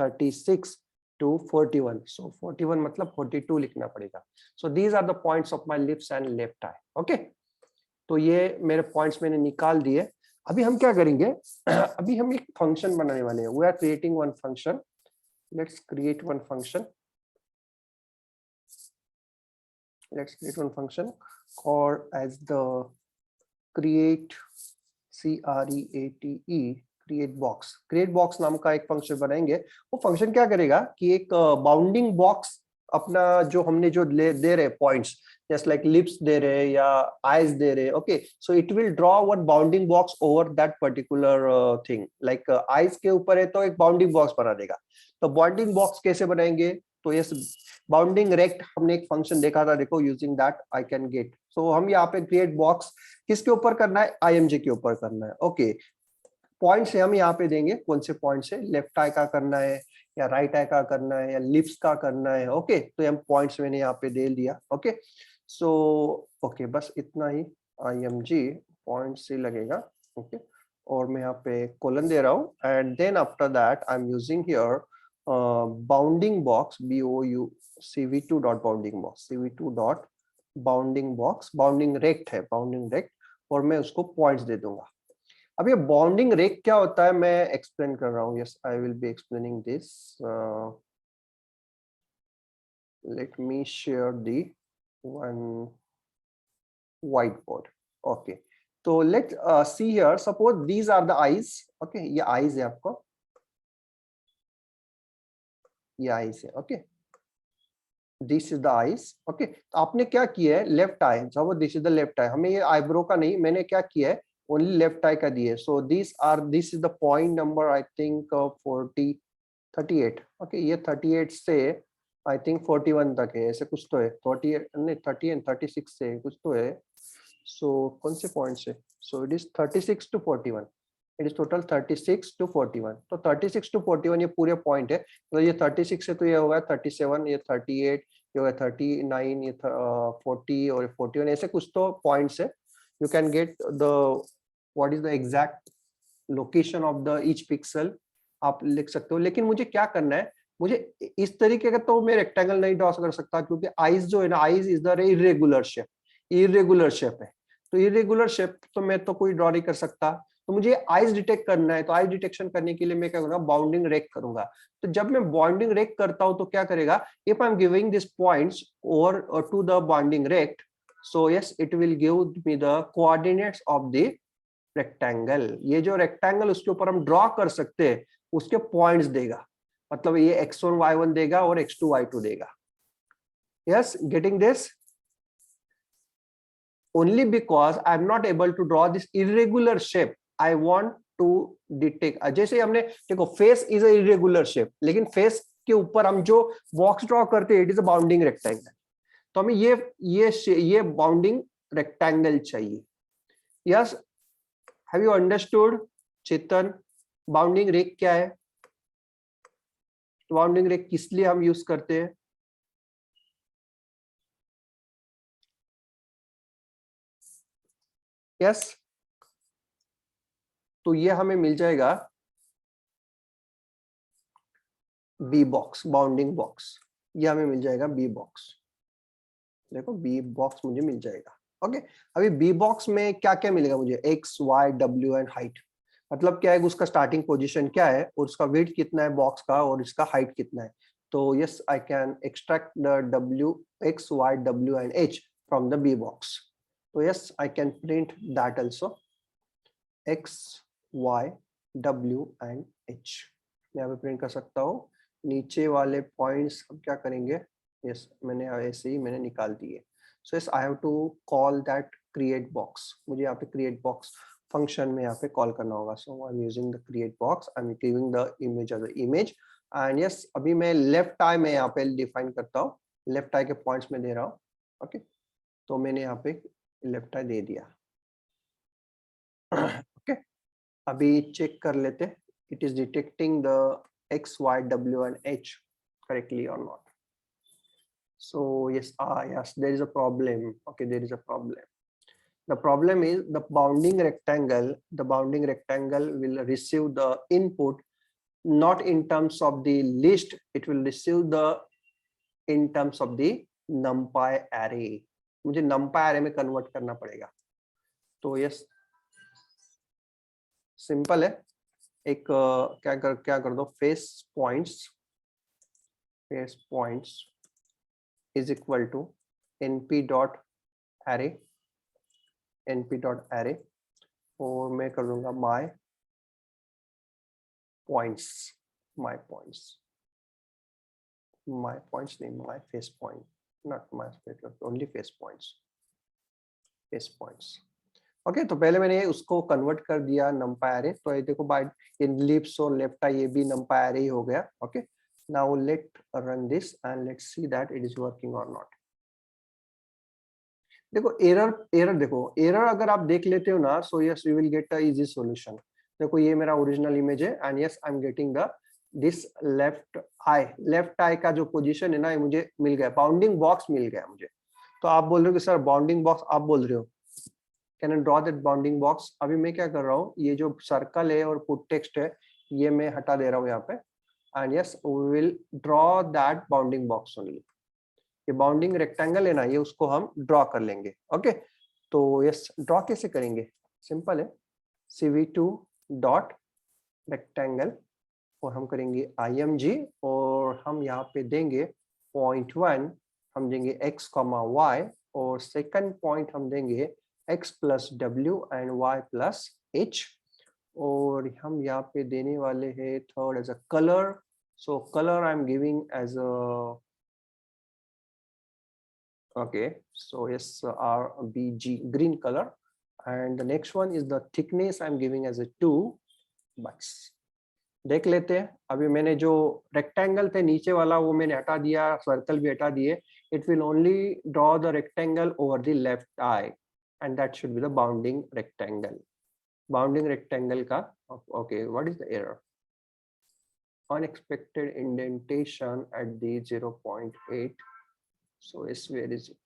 36 to 41. So 41 मतलब 42 लिखना पड़ेगा. So these are the points of my lips and left eye. Okay, तो ये मेरे पॉइंट्स मैंने निकाल दिए. अभी हम क्या करेंगे, अभी हम एक फंक्शन बनाने वाले हैं. We are creating one function. Let's create one function. Let's create one function called as the create create box. create box नाम का एक फंक्शन बनाएंगे. वो फंक्शन क्या करेगा कि एक बाउंडिंग बॉक्स अपना जो हमने जो दे रहे पॉइंट्स, जस्ट लाइक लिप्स दे रहे या आईज दे रहे. Okay, so it will draw one bounding box over that particular thing. Like eyes के ऊपर है तो एक बाउंडिंग बॉक्स बना देगा. तो बाउंडिंग बॉक्स कैसे बनाएंगे, तो यस बाउंडिंग रेक्ट हमने एक फंक्शन देखा था, देखो using that I can get. So हम यहाँ पे क्रिएट बॉक्स किसके ऊपर करना है, IMG के ऊपर करना है. ओके, पॉइंट्स हम यहाँ पे देंगे, कौन से पॉइंट्स है, लेफ्ट आई का करना है या राइट आई का करना है या लिप्स का करना है. ओके, तो हम पॉइंट्स मैंने यहाँ पे दे दिया. ओके, सो ओके बस इतना ही. IMG पॉइंट्स ही लगेगा. ओके, और मैं यहाँ पे कोलन दे रहा हूँ and then after that I am using here bounding box, BOUCV2 dot bounding box, CV2 dot bounding box. Bounding rect है, बाउंडिंग रेक्ट, और मैं उसको पॉइंट्स दे दूंगा. अब ये बाउंडिंग रेक क्या होता है मैं एक्सप्लेन कर रहा हूँ. Yes, I will be explaining this. Let me share the one whiteboard. Okay, तो let see here, suppose these are the eyes. Okay, ये आईज है आपको, ये आईज है. Okay, this is the eyes. Okay, तो आपने क्या किया है, left eye, suppose this is the left eye. हमें ये आईब्रो का नहीं, मैंने क्या किया है, ओनली लेफ्ट आई का दिए. So this is the point number I think 38. Okay, ये 38 से आई थिंक 41 तक है, ऐसे कुछ तो है. 38 नहीं, 30 एंड 36 से कुछ तो है. सो कौन से पॉइंट से, so it is 36 to 41. It is total 36 to 41. तो 36 टू 41 ये पूरे पॉइंट है. तो ये 36 से तो ये होगा 37, ये 38, ये होगा 39, ये 40 और 41, ऐसे कुछ तो पॉइंट्स है. You can get the what is the exact location of the each pixel, आप लिख सकते हो. लेकिन मुझे क्या करना है, मुझे इस तरीके का तो मैं रेक्टेंगल नहीं ड्रॉ कर सकता, क्योंकि आईज जो है ना, eyes is the irregular shape, irregular shape है. तो इरेगुलर शेप तो मैं तो कोई ड्रॉ नहीं कर सकता. तो मुझे आईज डिटेक्ट करना है, तो आईज डिटेक्शन करने के लिए मैं क्या करूंगा, बाउंडिंग रेक करूंगा. तो जब मैं बाउंडिंग रेक करता हूं तो क्या करेगा, if I am giving this points over to the bounding rect, so yes it will give me the coordinates of the rectangle. ये जो रेक्टेंगल उसके ऊपर हम ड्रॉ कर सकते हैं उसके पॉइंट्स देगा. मतलब ये x1 y1 देगा और x2 y2 देगा. yes, getting this, only because I am not able to draw this irregular shape I want to detect. जैसे हमने देखो face is a irregular shape, लेकिन फेस के ऊपर हम जो बॉक्स ड्रॉ करते हैं it is a bounding rectangle. तो हमें ये बाउंडिंग रेक्टेंगल चाहिए. Yes, have you understood Chetan, bounding rect क्या है, बाउंडिंग रेक किस लिए हम यूज करते हैं. यस, तो ये हमें मिल जाएगा बी बॉक्स, बाउंडिंग बॉक्स, ये हमें मिल जाएगा बी बॉक्स। देखो बी बॉक्स मुझे मिल जाएगा। ओके, अभी बी बॉक्स में क्या क्या मिलेगा मुझे, x Y W and height. मतलब क्या है, उसका स्टार्टिंग पोजीशन क्या है और उसका वेट कितना है बॉक्स का और इसका हाइट कितना है। तो yes, I can extract the W, X Y W and H from the B box. तो yes, I can print that also, X Y W and H यहाँ पे प्रिंट कर सकता हूँ। नीचे वाले पॉइंट्स अब क्या करेंगे, यस मैंने ऐसे ही मैंने निकाल दिए। So yes, I have to call that create box, मुझे यहाँ पे क्रिएट बॉक्स फंक्शन में यहाँ पे कॉल करना होगा। So I am using the create box, I am giving the image as a image and yes, अभी मैं लेफ्ट आई में यहाँ पे डिफाइन करता हूँ, लेफ्ट आई के पॉइंट्स में दे रहा हूँ। ओके, तो मैंने यहाँ पे लेफ्ट आई दे दिया। ओके, अभी चेक कर लेते, it is detecting the x, y, w and h correctly or not. So yes, yes, there is a problem. Okay, there is a problem. The problem is the bounding rectangle. The bounding rectangle will receive the input not in terms of the list. It will receive the in terms of the numpy array. मुझे numpy array में convert करना पड़ेगा। तो yes, simple है। एक क्या कर दो, face points is equal to np dot array और मैं कर दूंगा माय पॉइंट्स नहीं, my face point, not my only face points. Okay, तो पहले मैंने उसको कन्वर्ट कर दिया numpy array। तो ये देखो बाय ये लिप्स और लेफ्ट आई ये भी numpy array ही हो गया। Okay, now let run this and let's see that it is working or not. देखो एरर देखो, एरर अगर आप देख लेते हो ना, so yes you will get a easy solution. देखो ये मेरा ओरिजिनल इमेज है and yes I am getting the this left eye का जो पोजीशन है ना, ये मुझे मिल गया, बाउंडिंग बॉक्स मिल गया मुझे। तो आप बोल रहे हो कि सर बाउंडिंग बॉक्स, आप बोल रहे हो can I draw that bounding box. अभी मैं क्या कर रहा हूँ, ये जो सर्कल है और पुट टेक्स्ट है ये मैं हटा दे रहा हूँ यहाँ पे and yes we will draw that bounding box only. ये बाउंडिंग रेक्टेंगल है ना, ये उसको हम ड्रॉ कर लेंगे। ओके, तो यस ड्रॉ कैसे करेंगे, सिंपल है, cv2 डॉट रेक्टेंगल और हम करेंगे img और हम यहाँ पे देंगे .1, हम देंगे x, y और सेकंड पॉइंट हम देंगे x plus w and y plus h और हम यहाँ पे देने वाले हैं third as a colour. So colour I am giving as a okay, so yes, RBG green color and the next one is the thickness I'm giving as a 2 बस देख लेते हैं। अभी मैंने जो रेक्टेंगल थे नीचे वाला वो मैंने हटा दिया, सर्कल भी हटा दिए। It will only draw the rectangle over the left eye and that should be the bounding rectangle. Bounding rectangle का okay, what is the error, unexpected indentation at the 0.8. so yes, where is it?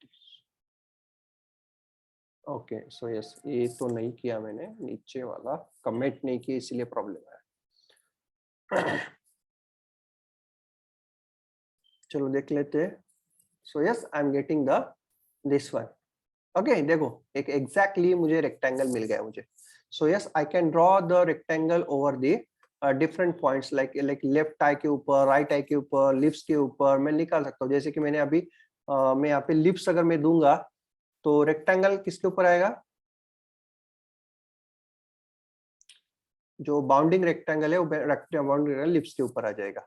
Okay, so yes ये तो नहीं किया मैंने, नीचे वाला comment नहीं किया इसलिए प्रॉब्लम है। चलो देख लेते हैं। So yes I am getting the this one. Okay, देखो एक एग्जैक्टली मुझे रेक्टेंगल मिल गया मुझे। So yes I can draw the rectangle over the different points like left eye के ऊपर, राइट आई के ऊपर, लिप्स के ऊपर मैं निकाल सकता हूँ। जैसे कि मैंने अभी मैं यहाँ पे लिप्स अगर मैं दूंगा तो रेक्टेंगल किसके ऊपर आएगा, जो बाउंडिंग रेक्टेंगल है वो बाउंडिंग लिप्स के ऊपर आ जाएगा।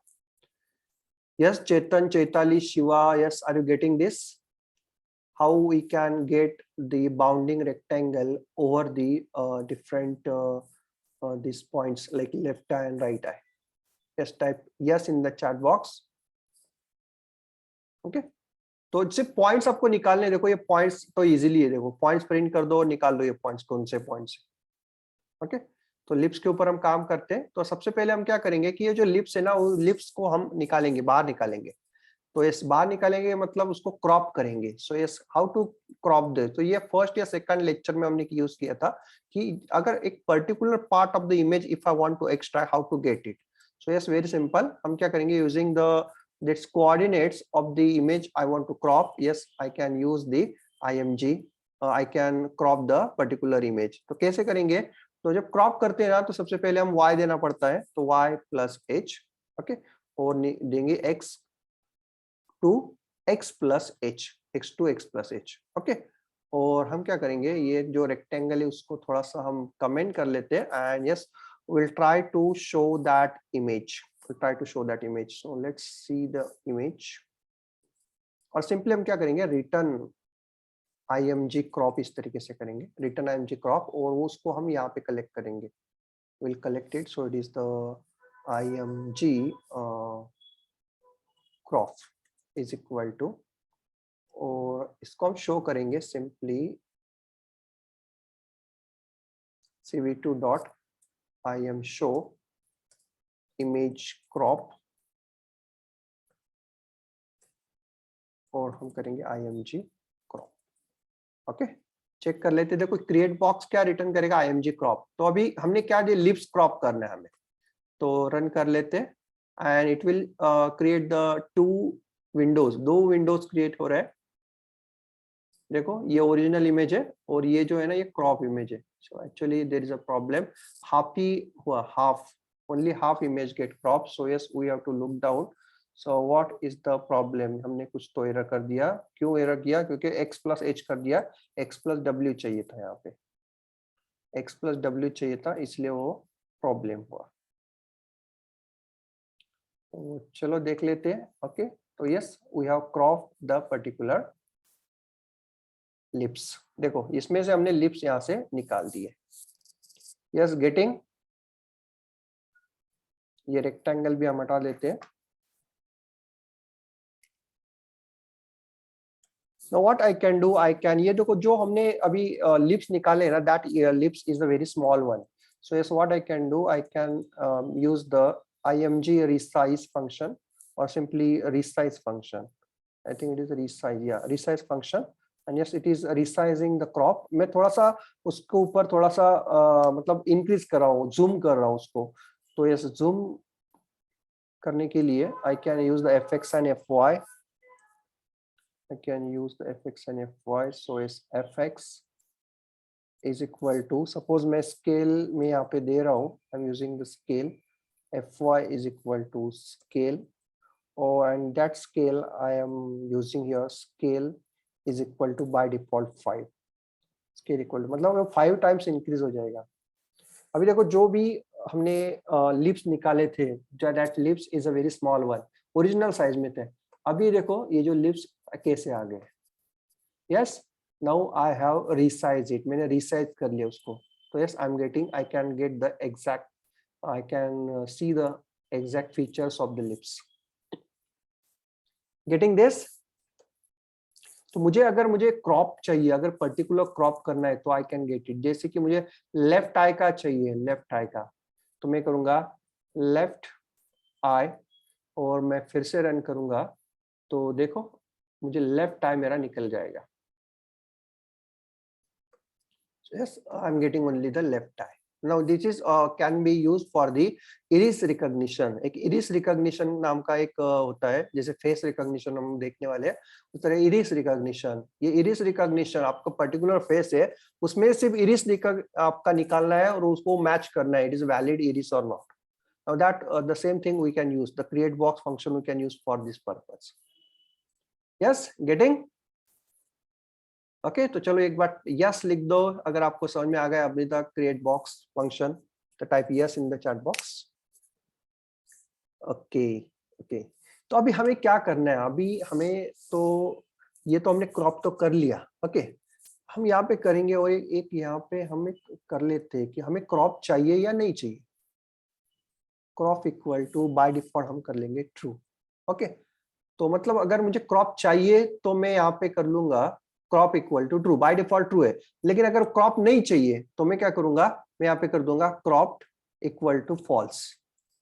Yes Chetan, Chaitali, Shiva, yes are you getting this, how we can get the bounding rectangle over the different these points like left eye and right eye? Just type yes in the chat box. Okay, तो सिर्फ points आपको निकालने, देखो ये points तो easily है, देखो points print कर दो और निकाल दो ये पॉइंट्स, कौन से पॉइंट्स। ओके, तो लिप्स के ऊपर हम काम करते हैं। तो सबसे पहले हम क्या करेंगे कि ये जो लिप्स है ना, वो लिप्स को हम निकालेंगे, बाहर निकालेंगे। तो इस बाहर निकालेंगे मतलब उसको क्रॉप करेंगे। So yes, how to crop they, तो ये फर्स्ट या सेकंड लेक्चर में हमने यूज किया था कि अगर एक particular part of the image if I want to extract, how to get it. So yes very simple, हम क्या करेंगे using the this coordinates of the image I want to crop, yes I can use the img, I can crop the particular image. तो कैसे करेंगे, तो जब crop करते हैं ना तो सबसे पहले हम y देना पड़ता है, तो y प्लस h, ओके, और देंगे x to x plus h, x to x plus h, okay. और हम क्या करेंगे, ये जो रेक्टेंगल है उसको थोड़ा सा हम कमेंट कर लेते हैं, and yes will try to show that image, so let's see the image. और सिंपली हम क्या करेंगे, रिटर्न img क्रॉप, इस तरीके से करेंगे, रिटर्न img क्रॉप, और वो उसको हम यहाँ पे कलेक्ट करेंगे, will collect it, so it is the img crop is equal to, और इसको हम शो करेंगे simply cv2 dot im show image crop, और हम करेंगे img crop, ओके। चेक कर लेते, देखो क्रिएट बॉक्स क्या रिटर्न करेगा, img crop। तो अभी हमने क्या दिया, लिप्स क्रॉप करना है हमें, तो रन कर लेते and it will create the two Windows, दो विंडोज क्रिएट हो रहा है। देखो ये ओरिजिनल इमेज है और ये जो है ना ये क्रॉप इमेज है। So actually there is a problem, half ही हुआ, half, only half image get crop, so yes we have to look down, so what is the problem, हमने कुछ तो एरर कर दिया। क्यों एरर किया, क्योंकि x प्लस h कर दिया, x प्लस w चाहिए था, यहाँ पे x प्लस w चाहिए था, इसलिए वो प्रॉब्लम हुआ। तो चलो देख लेते हैं, ओके। तो yes we have crop the particular lips, देखो इसमें से हमने लिप्स यहां से निकाल दिए, यस गेटिंग। ये रेक्टेंगल भी हम हटा देते हैं। Now what I can do, I can, ये देखो जो हमने अभी लिप्स निकाले ना, that lips is a very small one, so yes what I can do, I can use the img resize function or simply resize function, I think it is resize, yeah resize function, and yes it is resizing the crop। मैं थोड़ा सा उसके ऊपर थोड़ा सा मतलब increase कर रहा हूँ, जूम कर रहा हूँ उसको, तो यस जूम करने के लिए I can use the fx and fy, I can use the fx and fy, so is fx is equal to, suppose मैं scale में यहाँ पे दे रहा हूँ, I'm using the scale, fy is equal to scale, oh and that scale I am using here, scale is equal to by default 5, scale equal to मतलब 5 times increase हो जाएगा। अभी देखो जो भी हमने लिप्स निकाले थे, that lips is a very small one, original size में थे, अभी देखो ये जो लिप्स कैसे आ गए, yes now I have resized it, मैंने resize कर लिया उसको, तो yes I'm getting, I can get the exact, I can see the exact features of the lips, getting this। तो मुझे अगर मुझे क्रॉप चाहिए, अगर पर्टिकुलर क्रॉप करना है तो आई कैन गेट इट, जैसे कि मुझे लेफ्ट आई का चाहिए, लेफ्ट आई का, तो मैं करूंगा लेफ्ट आई, और मैं फिर से रन करूंगा, तो देखो मुझे लेफ्ट आई मेरा निकल जाएगा, yes I'm getting only the left eye। now this is can be used for the iris recognition, एक iris recognition नाम का एक होता है, जैसे फेस रिकॉग्निशन हम देखने वाले हैं उस तरह iris recognition, ये iris recognition आपका पर्टिकुलर फेस है, उसमें सिर्फ iris आपका निकालना है और उसको मैच करना है, it is valid iris or not। now that the same thing we can use, the create box function we can use for this purpose, yes getting, okay तो चलो एक बार यस लिख दो अगर आपको समझ में आ गया अभी तक क्रिएट बॉक्स फंक्शन, तो type yes in the chat box. Okay okay, तो अभी हमें क्या करना है, अभी हमें तो ये तो हमने क्रॉप तो कर लिया, ओके हम यहाँ पे करेंगे, और एक यहाँ पे हम कर लेते हैं कि हमें क्रॉप चाहिए या नहीं चाहिए, crop equal to by default हम कर लेंगे ट्रू, ओके। तो मतलब अगर मुझे क्रॉप चाहिए तो मैं यहाँ पे कर लूंगा crop equal to true, by default true है, लेकिन अगर क्रॉप नहीं चाहिए तो मैं क्या करूंगा, मैं यहाँ पे कर दूंगा क्रॉप्ड इक्वल टू फॉल्स,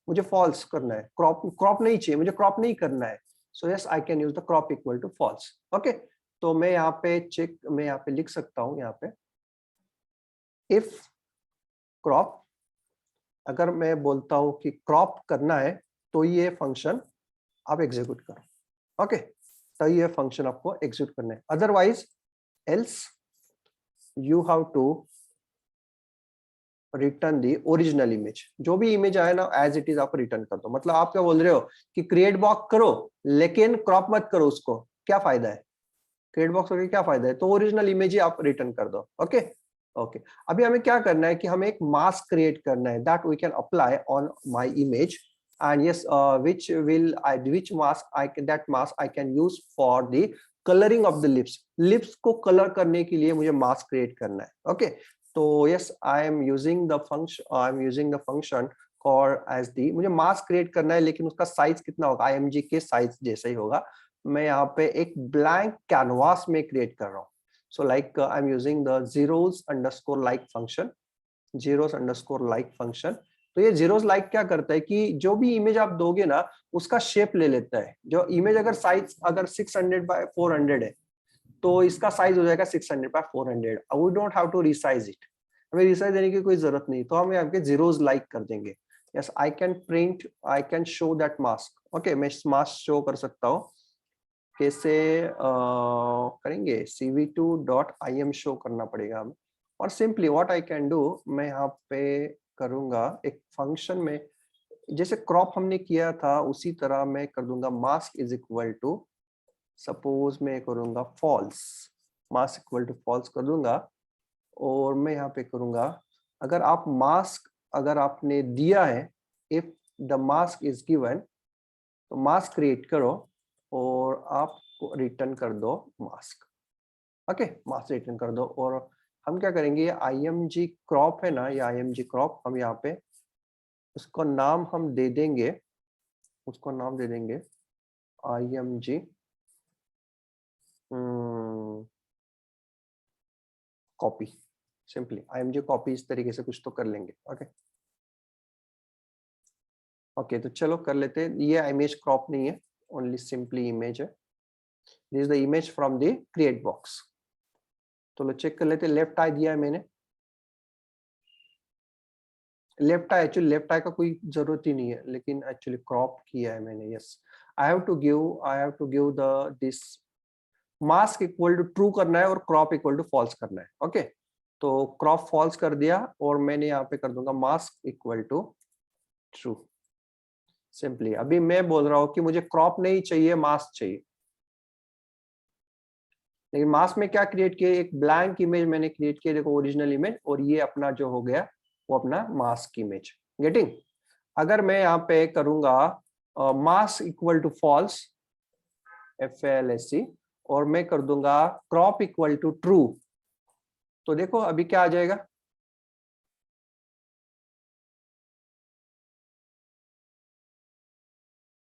मुझे फॉल्स करना है, क्रॉप नहीं चाहिए, मुझे क्रॉप नहीं करना है, so yes I can use the crop equal to false, okay. तो मैं यहाँ पे चेक, मैं यहाँ पे लिख सकता हूँ यहाँ पे इफ क्रॉप अगर मैं बोलता हूं कि क्रॉप करना है तो ये फंक्शन आप एग्जीक्यूट करो। ओके, तो ये फंक्शन आपको एग्जीक्यूट करना है, otherwise else you have to return the original image. जो भी इमेज आए ना एज इट इज आपको रिटर्न कर दो। मतलब आप क्या बोल रहे हो कि क्रिएट बॉक्स करो लेकिन क्रॉप मत करो उसको, क्या फायदा है? क्रिएट बॉक्स करके क्या फायदा है? तो ओरिजिनल इमेज ही आप रिटर्न कर दो। ओके ओके, अभी हमें क्या करना है कि हमें एक मास्क क्रिएट करना है that we can apply on my image and yes which mask that mask I can use for the coloring of the lips को कलर करने के लिए मुझे मास्क क्रिएट करना है। ओके, तो yes I am using the function called as the, मुझे mask create करना है लेकिन उसका साइज कितना होगा? img के साइज जैसा ही होगा। मैं यहाँ पे एक ब्लैंक कैनवास में क्रिएट कर रहा हूँ। So like I am using the zeros underscore like function। तो ये zeros like क्या करता है कि जो भी इमेज आप दोगे ना उसका शेप ले लेता है। जो इमेज अगर साइज अगर 600 by 400 है तो इसका साइज हो जाएगा 600 by 400। We don't have to resize it, हमें रिसाइज देने की कोई जरूरत नहीं, तो हम यहाँ पे zeros like कर देंगे। Yes I can show that mask. Okay, मैं मास्क शो कर सकता हूँ। कैसे करेंगे? cv2.im शो करना पड़ेगा हमें, और simply what I can do, मैं यहाँ पे करूंगा एक फंक्शन में जैसे क्रॉप हमने किया था उसी तरह मैं कर दूंगा mask is equal to, suppose मैं करूंगा false, mask equal to false कर दूंगा। और मैं यहाँ पे करूंगा अगर आप मास्क अगर आपने दिया है, if the mask is given, तो मास्क क्रिएट करो और आप रिटर्न कर दो मास्क। ओके, मास्क रिटर्न कर दो। और हम क्या करेंगे, img क्रॉप है ना, ये img क्रॉप हम यहाँ पे उसको नाम हम दे देंगे, उसको नाम दे देंगे img copy. Simply img copy इस तरीके से कुछ तो कर लेंगे। ओके ओके, तो चलो कर लेते हैं। ये इमेज क्रॉप नहीं है, ओनली सिंपली इमेज है। This is the image from the create box. तो लो चेक कर लेते, लेफ्ट आई दिया है मैंने, लेफ्ट आई, एक्चुअली लेफ्ट आई का कोई जरूरत ही नहीं है लेकिन एक्चुअली क्रॉप किया है मैंने। Yes I have to give the this mask equal to true करना है और क्रॉप इक्वल टू फॉल्स करना है। ओके, तो क्रॉप फॉल्स कर दिया और मैंने यहाँ पे कर दूंगा mask equal to true. Simply अभी मैं बोल रहा हूँ कि मुझे क्रॉप नहीं चाहिए, मास्क चाहिए। लेकिन मास्क में क्या क्रिएट किया, एक ब्लैंक इमेज मैंने क्रिएट किया, देखो ओरिजिनल इमेज, और ये अपना जो हो गया वो अपना मास्क इमेज। गेटिंग? अगर मैं यहाँ पे करूंगा mask equal to false FALSC और मैं कर दूंगा क्रॉप इक्वल टू ट्रू, तो देखो अभी क्या आ जाएगा,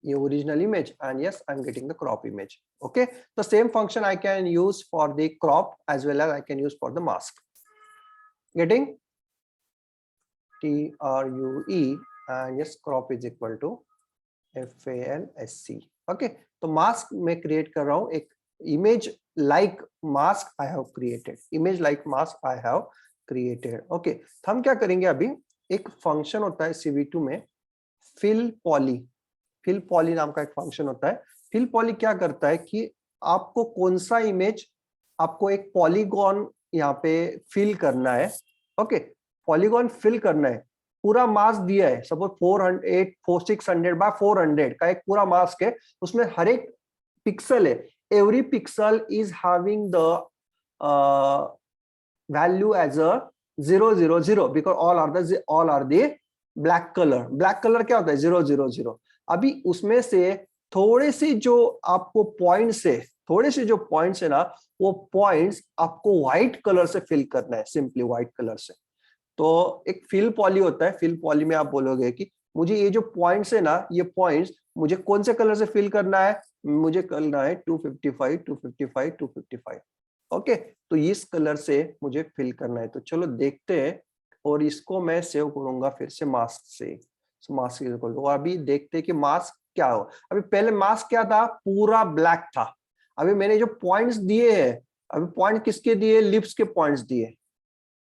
ये original image and yes I'm getting the crop image. Okay, the same function I can use for the crop as well as I can use for the mask. Getting? TRUE and yes crop is equal to FALSC. Okay, तो mask मैं create कर रहा हूँ, एक image like mask I have created, image like mask I have created. Okay, तो हम क्या करेंगे अभी, एक function होता है CV2 में fill poly नाम का एक फंक्शन होता है। फिल पॉली क्या करता है कि आपको कौन सा इमेज, आपको एक पॉलीगॉन यहाँ पे फिल करना है। ओके, पॉलीगॉन फिल करना है, पूरा मास्क दिया है, सपोज 600 by 400 का एक पूरा मास्क है, उसमें हर एक पिक्सल है, every pixel is having the value as a 000 because all are the black colour क्या होता है 000। अभी उसमें से थोड़े से जो आपको पॉइंट्स है ना, वो पॉइंट्स आपको व्हाइट कलर से फिल करना है, सिंपली व्हाइट कलर से। तो एक फिल पॉली होता है, फिल पॉली में आप बोलोगे कि मुझे ये जो पॉइंट्स है ना, ये पॉइंट्स मुझे कौन से कलर से फिल करना है, मुझे करना है 255 255 255। ओके, तो इस कलर से मुझे फिल करना है। तो चलो देखते हैं, और इसको मैं सेव करूंगा फिर से मास्क से, मास्क इक्वल टू, अभी देखते हैं कि मास्क क्या हो। अभी पहले मास्क क्या था, पूरा ब्लैक था। अभी मैंने जो पॉइंट्स दिए हैं, अभी पॉइंट किसके दिए, लिप्स के पॉइंट्स दिए,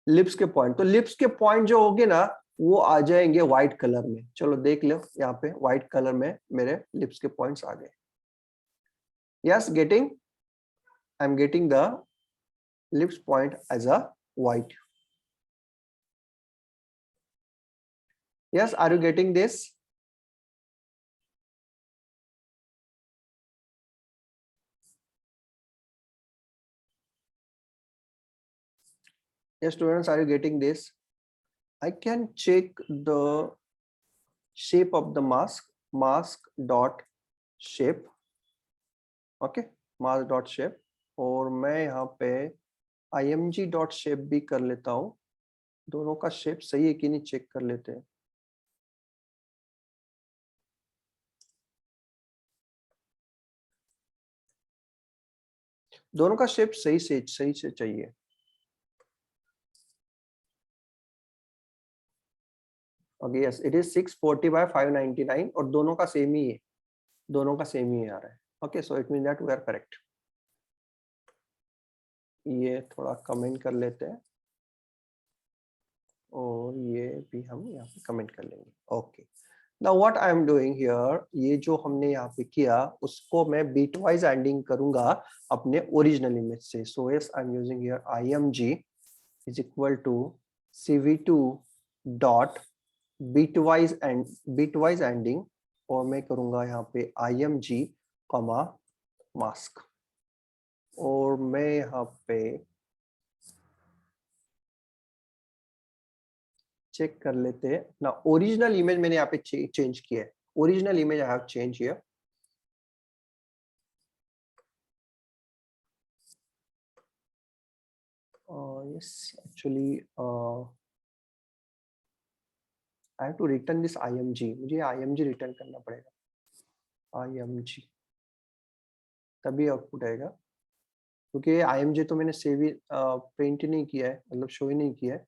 लिप्स के पॉइंट। तो लिप्स के पॉइंट जो होंगे ना, वो आ जाएंगे व्हाइट कलर में। चलो देख लो यहाँ पे व्हाइट कलर में मेरे लिप्स के पॉइंट्स आ गए। Yes, getting, I am getting the lips point as a white. Yes, are you getting this? Yes, students, are you getting this? I can check the shape of the mask, mask dot shape. Okay, mask dot shape. और मैं यहाँ पे img dot shape भी कर लेता हूँ। दोनों का शेप सही है कि नहीं चेक कर लेते हैं। दोनों का शेप सही से चाहिए। Okay, yes, it is 640 by 599 और दोनों का सेम ही है, दोनों का सेम ही आ रहा है। Okay, so it mean that we are correct. ये थोड़ा कमेंट कर लेते हैं और ये भी हम यहाँ पे कमेंट कर लेंगे। Okay, now what I am doing here, ये जो हमने यहाँ पे किया उसको मैं बीट वाइज एंडिंग करूंगा अपने ओरिजिनल इमेज से। So yes, I am using here img is equal to cv2 dot bitwise anding, और मैं करूंगा यहाँ पे img कॉमा मास्क, और मैं यहाँ पे चेक कर लेते हैं ना। ओरिजिनल इमेज मैंने यहाँ पे चेंज किया है, original image I have change here. yes, actually I have to return this img, मुझे img रिटर्न करना पड़ेगा, img तभी आउटपुट आएगा, क्योंकि img तो मैंने सेव ही प्रिंट नहीं किया है, मतलब शो ही नहीं किया है।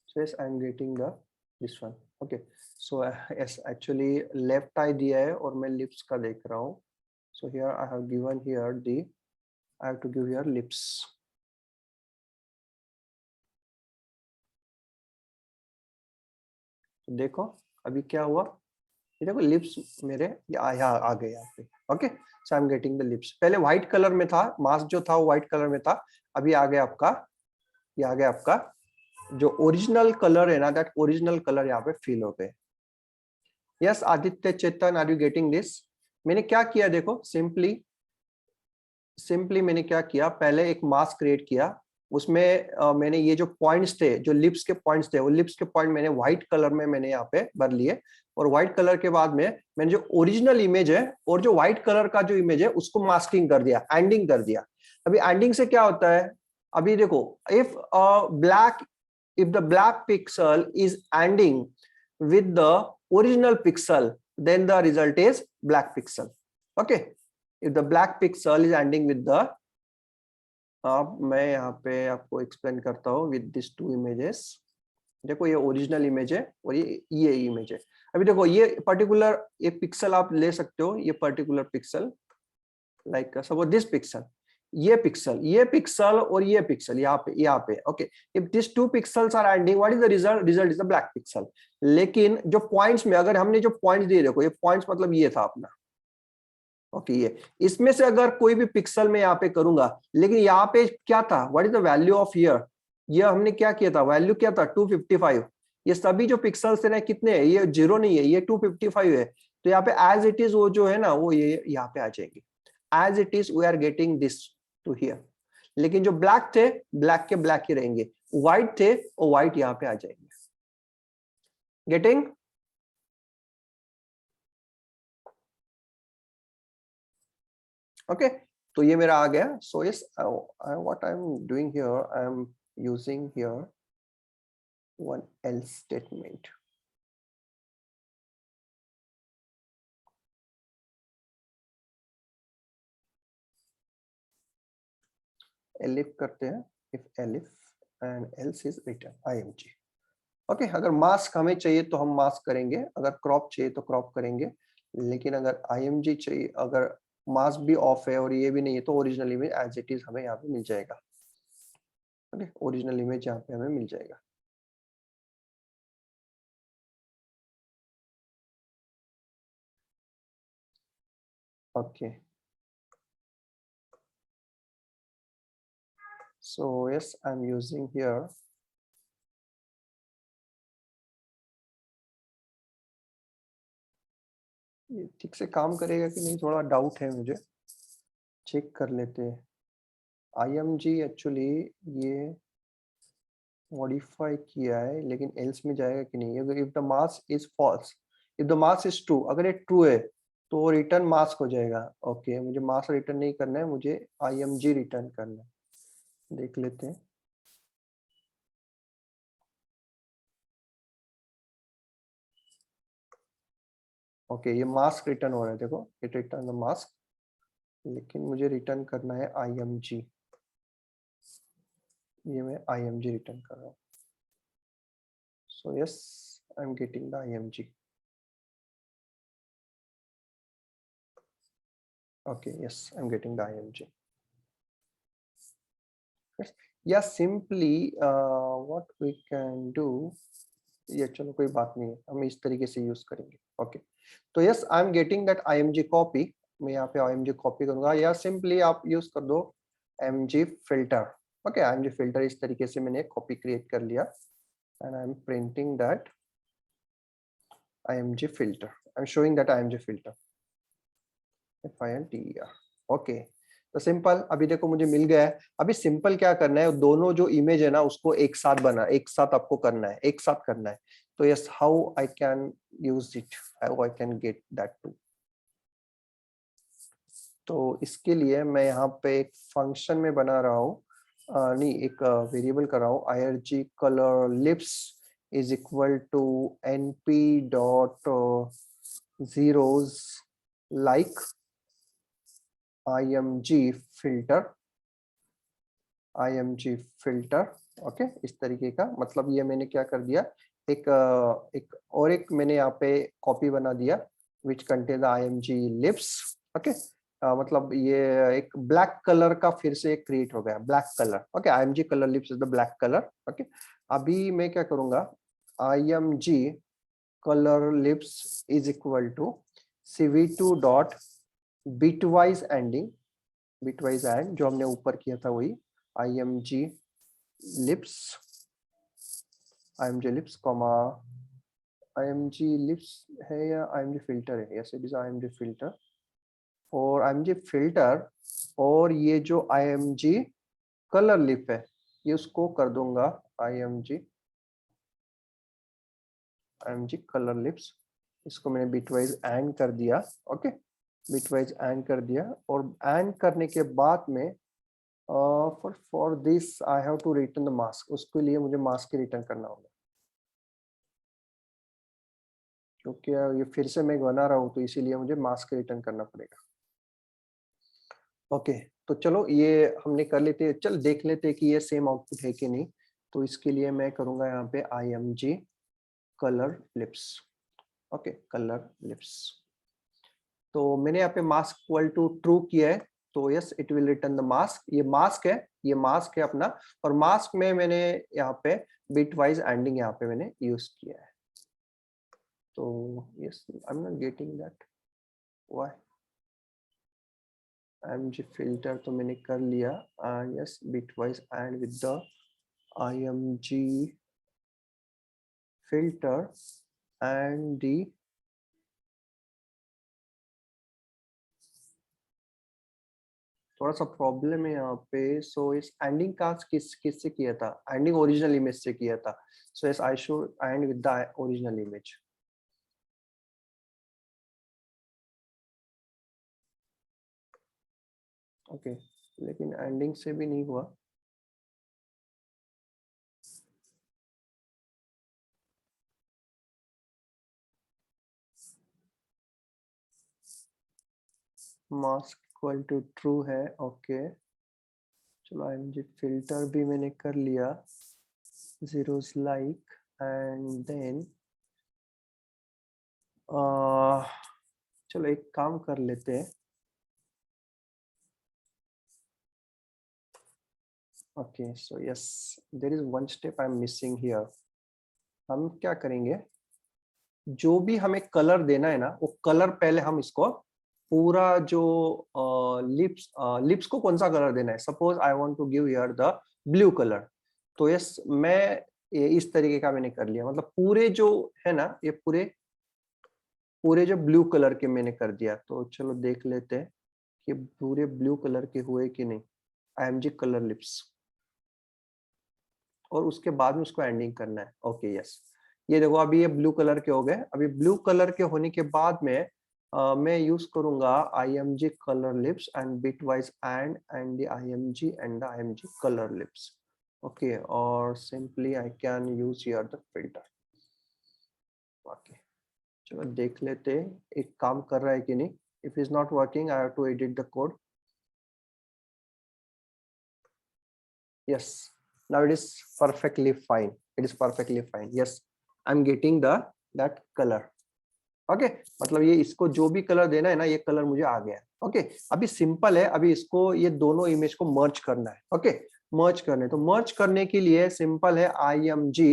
so yes, I am getting the this one. okay, so yes, actually left eye दिया है और मैं लिप्स का देख रहा हूँ। so here I have given here the, I have to give here lips. देखो अभी क्या हुआ, ये देखो लिप्स मेरे यहाँ आ गए यहाँ पे। Okay, so I am getting the lips. पहले व्हाइट कलर में था, मास्क जो था वो व्हाइट कलर में था, अभी आ गया आपका, ये आ गया आपका जो ओरिजिनल कलर है ना, दैट ओरिजिनल कलर यहाँ पे फील हो गए। Yes Aditya Chetan, are you getting this? मैंने क्या किया देखो, सिंपली मैंने क्या किया, पहले एक मास्क क्रिएट किया, उसमें मैंने ये जो पॉइंट्स थे, जो लिप्स के पॉइंट्स थे, वो लिप्स के पॉइंट मैंने व्हाइट कलर में मैंने यहाँ पे भर लिए, और व्हाइट कलर के बाद में मैंने जो ओरिजिनल इमेज है और जो व्हाइट कलर का जो इमेज है उसको मास्किंग कर दिया, एंडिंग कर दिया। अभी एंडिंग से क्या होता है, अभी देखो, if the black pixel is ending with the original pixel, then the result is black pixel. Okay, if the black pixel is ending with the, अब मैं यहाँ पे आपको एक्सप्लेन करता हूँ विद दिस टू इमेजेस। देखो ये ओरिजिनल इमेज है और ये इमेज है। अभी देखो ये पर्टिकुलर ये पिक्सल आप ले सकते हो, ये particular pixel, like suppose this pixel, ये पिक्सल और ये पिक्सल यहाँ पे okay, if this two pixels are anding, what is the result? Result is the black pixel. लेकिन जो पॉइंट्स में, अगर हमने जो पॉइंट्स दिए, देखो ये पॉइंट्स मतलब ये था अपना, ओके, ये इसमें से अगर कोई भी पिक्सल में यहाँ पे करूंगा, लेकिन यहाँ पे क्या था, what is the value of year, ये हमने क्या किया था, वैल्यू क्या था 255। ये सभी जो पिक्सल्स है ना कितने है, ये 0 नहीं है, ये 255 है। तो यहाँ पे एज इट इज वो जो है ना वो ये यहाँ पे आ जाएंगे, as it is we are getting this to here. लेकिन जो ब्लैक थे, ब्लैक के ब्लैक ही रहेंगे, व्हाइट थे और व्हाइट यहाँ पे आ जाएंगे। गेटिंग? ओके, तो ये मेरा आ गया। So yes, what I am doing here, I am using here one else statement. Elif करते हैं, if elif and else is return img। Okay, अगर मास्क हमें चाहिए तो हम मास्क करेंगे, अगर क्रॉप चाहिए तो क्रॉप करेंगे, लेकिन अगर img चाहिए, अगर मास्क भी ऑफ है और ये भी नहीं है, तो original image as it is हमें यहाँ पे मिल जाएगा। ओके, ओरिजिनल इमेज यहाँ पे हमें मिल जाएगा। Okay. So yes, I'm using here. ये ठीक से काम करेगा कि नहीं, थोड़ा डाउट है मुझे, चेक कर लेते हैं। IMG एक्चुअली ये मॉडिफाई किया है, लेकिन एल्स में जाएगा कि नहीं। अगर if the mask is false, if the mask is true, अगर ये ट्रू है तो रिटर्न मास हो जाएगा। ओके, मुझे मास रिटर्न नहीं करना है, मुझे IMG रिटर्न करना है। देख लेते हैं। ओके, ये मास्क रिटर्न हो रहा है, देखो इट रिटर्न द मास्क, लेकिन मुझे रिटर्न करना है IMG। ये मैं IMG रिटर्न कर रहा हूँ। सो yes, I am getting the IMG। Okay, yes, I'm getting the IMG. Yes. Yeah, simply what we can do, ये चलो कोई बात नहीं है, हम इस तरीके से यूज करेंगे। ओके, तो yes, I am getting that IMG copy. मैं यहाँ पे IMG कॉपी करूंगा, या सिंपली आप यूज कर दो IMG filter. Okay, IMG filter इस तरीके से मैंने कॉपी क्रिएट कर लिया, and I am printing that IMG filter. I'm showing that IMG filter. FILTER. Okay, तो सिंपल अभी देखो मुझे मिल गया है। अभी सिंपल क्या करना है, दोनों जो इमेज है ना उसको एक साथ एक साथ आपको करना है, एक साथ करना है। तो yes, how I can use it, how I can get that to. तो इसके लिए मैं यहाँ पे एक फंक्शन में बना रहा हूँ, नहीं एक वेरिएबल कर रहा हूँ, IRG color lips is equal to np dot zeros like IMG filter, IMG filter। Okay, इस तरीके का मतलब ये मैंने क्या कर दिया, एक मैंने यहाँ पे कॉपी बना दिया which contain the IMG lips। Okay, मतलब ये एक ब्लैक कलर का फिर से क्रिएट हो गया, black colour. Okay, IMG color lips is the black color। Okay, अभी मैं क्या करूंगा, IMG color lips is equal to CV2 dot bitwise ending, bitwise and जो हमने ऊपर किया था वही IMG lips, IMG lips comma IMG lips है या IMG filter है, yes it is IMG filter, और IMG filter और ये जो IMG color lip है ये उसको कर दूंगा IMG color lips। इसको मैंने bitwise एंड कर दिया। ओके, bitwise एंड कर दिया, और एंड करने के बाद में for this I have to return the mask। उसके लिए मुझे मास्क रिटर्न करना होगा, क्योंकि ये फिर से मैं बना रहा हूँ तो इसीलिए मुझे मास्क रिटर्न करना पड़ेगा। ओके, तो चलो ये हमने कर लेते हैं, चल देख लेते हैं कि ये सेम आउटपुट है कि नहीं। तो इसके लिए मैं करूंगा यहाँ पे IMG color lips। Okay, color lips, तो मैंने यहाँ पे मास्क इक्वल टू ट्रू किया है, तो yes it will return the mask. ये मास्क है, ये मास्क है अपना, और मास्क में मैंने यहाँ पे बिट वाइज एंडिंग यहाँ पे मैंने यूज किया है। तो yes, I am not getting that why. IMG filter तो मैंने कर लिया, yes bit wise and with the IMG filter and the थोड़ा सा प्रॉब्लम है यहाँ पे। सो इस एंडिंग का किससे किया था, एंडिंग ओरिजिनल इमेज से किया था। सो yes, I should and with the original image. Okay, लेकिन एंडिंग से भी नहीं हुआ। मास्क इक्वल टू ट्रू है। ओके, चलो IMG फिल्टर भी मैंने कर लिया, zeros like, एंड देन चलो एक काम कर लेते हैं। Okay, so yes there is one step I am missing here. हम क्या करेंगे, जो भी हमें कलर देना है ना, वो कलर पहले हम इसको पूरा जो लिप्स को कौन सा कलर देना है, suppose I want to give here the blue colour, तो यस मैं ये इस तरीके का मैंने कर लिया, मतलब पूरे जो है ना ये पूरे पूरे जो ब्लू कलर के मैंने कर दिया। तो चलो देख लेते हैं कि पूरे ब्लू कलर के हुए कि नहीं, IMG कलर लिप्स, और उसके बाद में उसको एंडिंग करना है। ओके यस, ये देखो अभी ये ब्लू कलर के हो गए। अभी ब्लू कलर के होने के बाद में मैं यूज करूंगा IMG colour lips and bitwise and the IMG and the IMG colour lips. Okay, और simply I can use here the filter. Okay, चलो देख लेते हैं एक काम कर रहा है कि नहीं। If is not working I have to edit the code. Yes, now it is perfectly fine. It is perfectly fine. Yes, I'm getting that color. Okay, मतलब ये इसको जो भी कलर देना है ना, ये कलर मुझे आ गया। ओके, अभी सिंपल है, अभी इसको ये दोनों इमेज को मर्ज करना है। ओके, मर्ज करने, तो मर्ज करने के लिए सिंपल है, IMG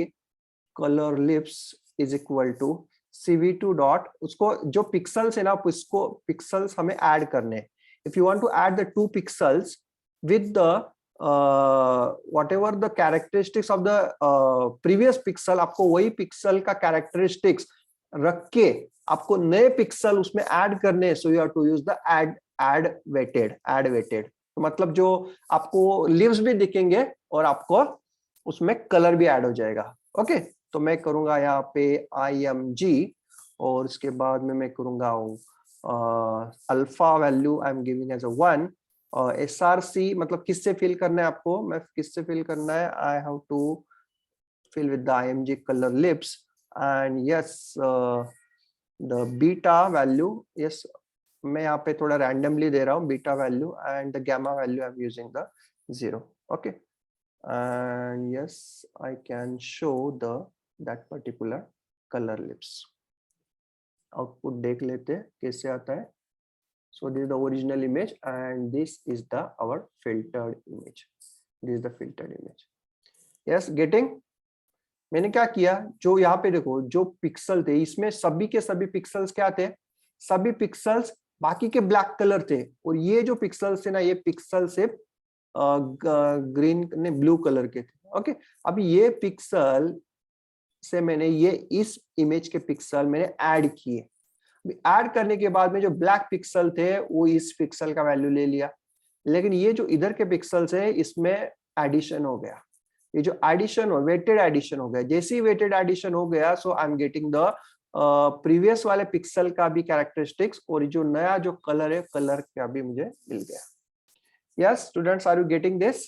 colour lips is equal to CV2 dot, उसको जो पिक्सल्स है ना उसको पिक्सल्स हमें ऐड करने हैं। If you want to add the 2 pixels with the whatever the characteristics of the previous pixel, आपको वही पिक्सल का कैरेक्टरिस्टिक्स रख के आपको नए पिक्सल उसमें ऐड करने हैं। So you have to use the add weighted, तो मतलब जो आपको लिव्स भी दिखेंगे और आपको उसमें कलर भी ऐड हो जाएगा। ओके, तो मैं करूंगा यहाँ पे IMG, और इसके बाद में मैं करूंगा alpha value I am giving as a 1। SRC मतलब किससे फिल करना है आपको, मैं किससे फिल करना है, I have to fill with the IMG colour lips and yes the beta value. Yes, मैं यहाँ पे थोड़ा रैंडमली दे रहा हूँ beta value and the gamma value I am using the 0। Okay, and yes I can show the that particular colour lips. Output देख लेते हैं कैसे आता है। So this is the original image and this is the our filtered image. This is the filtered image. Yes, getting? मैंने क्या किया, जो यहाँ पे देखो जो पिक्सल थे इसमें सभी के सभी पिक्सल्स क्या थे, सभी पिक्सल्स बाकी के ब्लैक कलर थे, और ये जो पिक्सल्स थे ना ये पिक्सल से ग्रीन ने ब्लू कलर के थे। ओके, अभी ये पिक्सल से मैंने ये इस इमेज के पिक्सल मैंने ऐड किए। ऐड करने के बाद में जो ब्लैक पिक्सल थे वो इस पिक्सल का वैल्यू ले लिया, लेकिन ये जो इधर के पिक्सल्स है इसमें एडिशन हो गया। ये जो एडिशन हो, वेटेड एडिशन हो गया। जैसे ही वेटेड एडिशन हो गया, so I am getting the previous वाले पिक्सल का भी कैरेक्टरिस्टिक्स, और जो नया जो कलर है कलर का भी मुझे मिल गया। Yes students, are you getting this?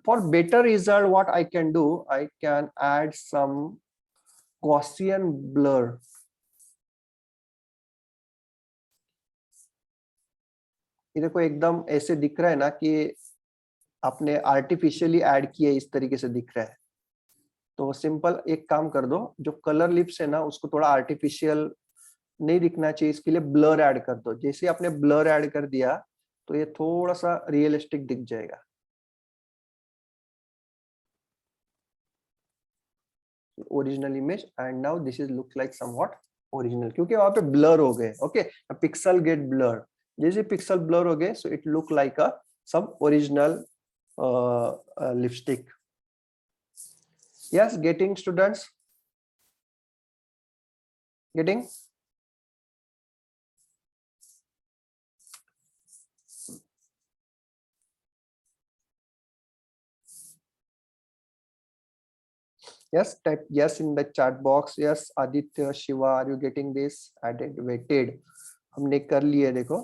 For better result, what I can do, I can add some Gaussian blur. ये देखो एकदम ऐसे दिख रहा है ना कि आपने आर्टिफिशियली ऐड किया, इस तरीके से दिख रहा है। तो सिंपल एक काम कर दो, जो कलर लिप्स है ना उसको थोड़ा आर्टिफिशियल नहीं दिखना चाहिए, इसके लिए ब्लर ऐड कर दो। जैसे आपने ब्लर ऐड कर दिया तो ये थोड़ा सा रियलिस्टिक दिख जाएगा। Original image and now this is look like somewhat original, क्योंकि वहां पे ब्लर हो गए। ओके, पिक्सल गेट ब्लर, जैसे पिक्सल ब्लर हो गए so it look like a some original lipstick. Yes, getting students? Getting? Yes, type yes in the chat box. Yes, Aditya, Shiva, are you getting this? Added, weighted. हमने कर लिया देखो।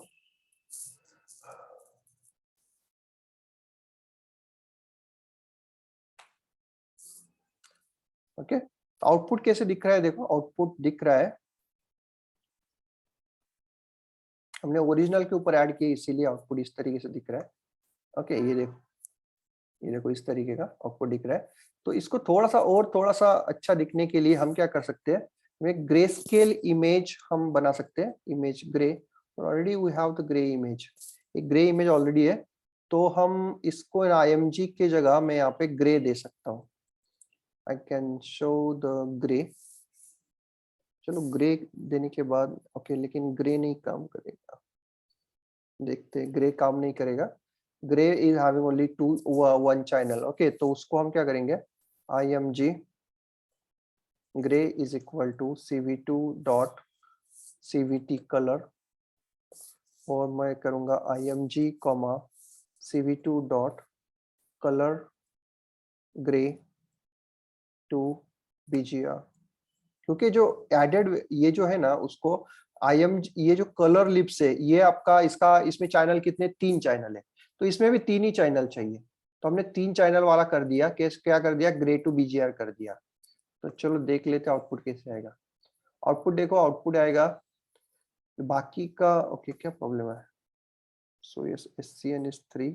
Okay, output कैसे दिख रहा है देखो, आउटपुट दिख रहा है, हमने ओरिजिनल के ऊपर ऐड किया इसीलिए आउटपुट इस तरीके से दिख रहा है। ओके, ये देखो इस तरीके का आउटपुट दिख रहा है। तो इसको थोड़ा सा अच्छा दिखने के लिए हम क्या कर सकते हैं, एक ग्रे स्केल इमेज हम बना सकते हैं, image grey. Already we have the grey image, एक ग्रे इमेज ऑलरेडी है, तो हम इसको IMG के जगह मैं यहाँ पे ग्रे दे सकता हूँ। आई कैन शो द ग्रे। चलो ग्रे देने के बाद ओके, लेकिन ग्रे नहीं काम करेगा, देखते हैं ग्रे काम नहीं करेगा। Grey is having only one channel. Okay, तो उसको हम क्या करेंगे, img grey is equal to cv2 dot cvt colour, और मैं करूंगा img comma cv2 dot colour grey to bgr, क्योंकि जो एडेड ये जो है ना उसको ये जो कलर लिप्स है ये आपका इसका इसमें चैनल कितने, 3 चैनल है, तो इसमें भी 3 ही चैनल चाहिए, तो हमने 3 चैनल वाला कर दिया, क्या कर दिया, ग्रे टू बीजीआर कर दिया। तो चलो देख लेते हैं आउटपुट कैसे आएगा। आउटपुट देखो, आउटपुट आएगा बाकी का। ओके, क्या प्रॉब्लम है, so yes scn is 3,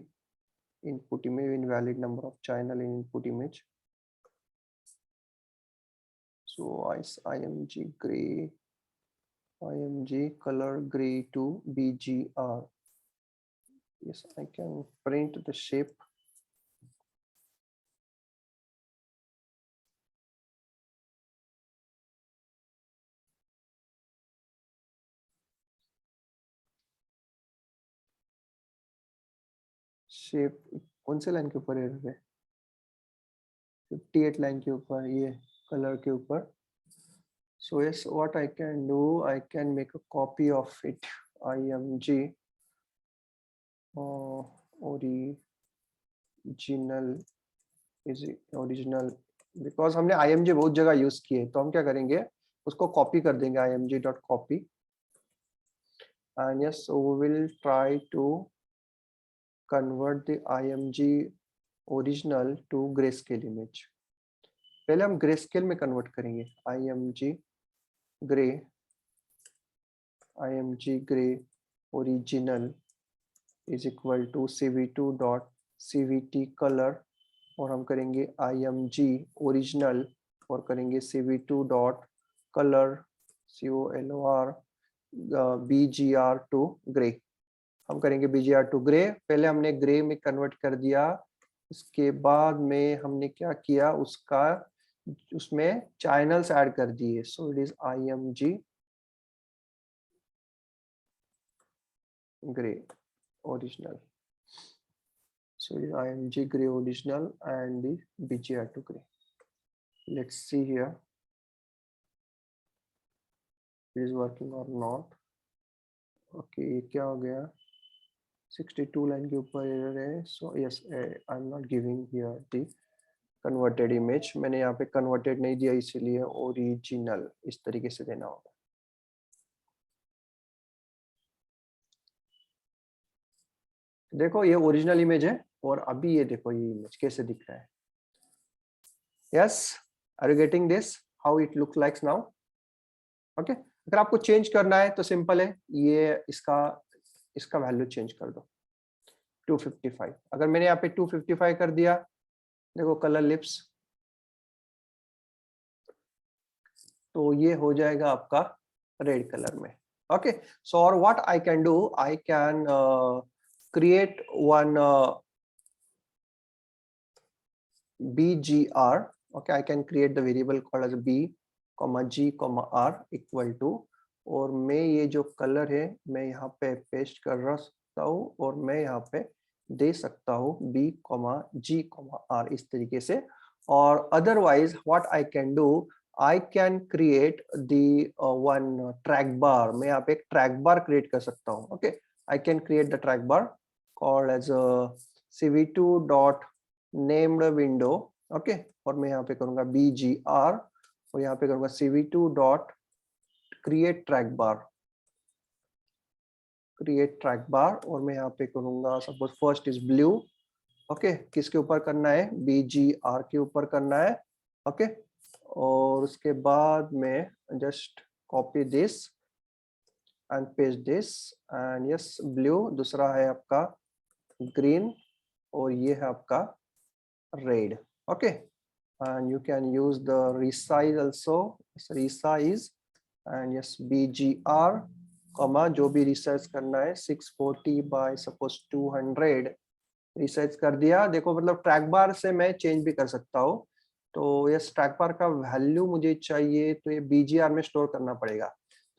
input image invalid number of channel in input image, so img gray img color gray to bgr. Yes, I can print the shape. Shape कौन से line के ऊपर है, 58 line के ऊपर, ये colour के ऊपर। So yes, what I can do, I can make a copy of it, img original is original, because हमने img बहुत जगह यूज किए, तो हम क्या करेंगे उसको कॉपी कर देंगे, img dot copy, and yes, so we will try to convert the img original to grayscale image। पहले हम ग्रेस्केल में कन्वर्ट करेंगे, img gray original is equal to cv2 dot cvt color, और हम करेंगे img original और करेंगे cv2 dot color color bgr to gray, हम करेंगे bgr to gray। पहले हमने ग्रे में कन्वर्ट कर दिया, उसके बाद में हमने क्या किया, उसमें चैनल्स ऐड कर दिए, सो it is img gray original, so it is img gray original and the bgr to gray। Let's see here it is working or not। okay, ये क्या हो गया, 62 लाइन के ऊपर एरर है, so yes, I am not giving here the converted image, मैंने यहाँ पे converted नहीं दिया, इसीलिए original इस तरीके से देना होगा। देखो ये ओरिजिनल इमेज है, और अभी ये देखो ये इमेज कैसे दिख रहा है। Yes, are you getting this, how it look likes now. Okay, अगर आपको चेंज करना है तो सिंपल है, ये इसका वैल्यू चेंज कर दो 255। अगर मैंने यहाँ पे 255 कर दिया, देखो कलर लिप्स, तो ये हो जाएगा आपका रेड कलर में। ओके, सो और what I can do, I can create one bgr। okay, I can create the variable called as b comma g comma r equal to, और मैं ये जो कलर है मैं यहाँ पे पेस्ट कर सकता हूँ, और मैं यहाँ पे दे सकता हूँ b comma g comma r इस तरीके से। और otherwise what I can do, I can create the one track bar, मैं यहाँ पे एक ट्रैक बार क्रिएट कर सकता हूँ। Okay, I can create the track bar called as a cv2 dot named window। okay, और मैं यहाँ पे करूँगा bgr, और यहाँ पे करूँगा cv2 dot create track bar, और मैं यहाँ पे करूँगा suppose first is blue. Okay, किसके ऊपर करना है, bgr के ऊपर करना है। ओके, और उसके बाद मैं just copy this and paste this, and yes blue, दूसरा है आपका ग्रीन, और ये है आपका red. Okay, and you can use the resize also, resize and yes bgr comma जो भी रिसाइज करना है 640 बाय सपोज 200 रिसाइज कर दिया। देखो मतलब ट्रैक बार से मैं चेंज भी कर सकता हूँ, तो ये ट्रैक बार का वैल्यू मुझे चाहिए, तो ये BGR में स्टोर करना पड़ेगा।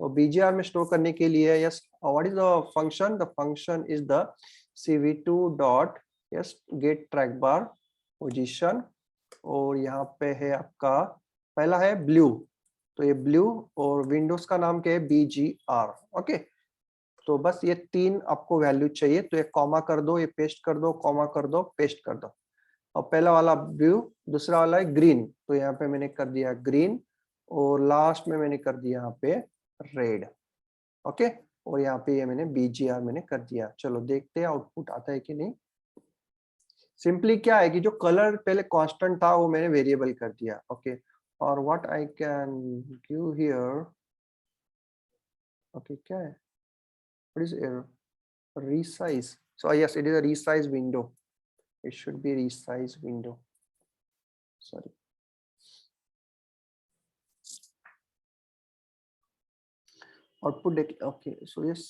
तो BGR में स्टोर करने के लिए yes what is the function, the function is the cv2 dot yes get track bar position, और यहाँ पे है आपका पहला है ब्लू, तो ये ब्लू, और विंडोज का नाम क्या है BGR। ओके, तो बस ये 3 आपको वैल्यू चाहिए, तो ये कॉमा कर दो, ये पेस्ट कर दो, कॉमा कर दो, पेस्ट कर दो। और पहला वाला ब्लू, दूसरा वाला है ग्रीन, तो यहाँ पे मैंने कर दिया ग्रीन, और लास्ट में मैंने कर दिया यहाँ पे रेड। ओके, और यहाँ पे ये मैंने BGR मैंने कर दिया। चलो देखते हैं आउटपुट आता है कि नहीं। सिंपली क्या है कि जो कलर पहले कांस्टेंट था वो मैंने वेरिएबल कर दिया। ओके, और what I can give here, okay क्या है, what is error, resize, so yes it is a resize window, it should be resize window, sorry। output okay, so yes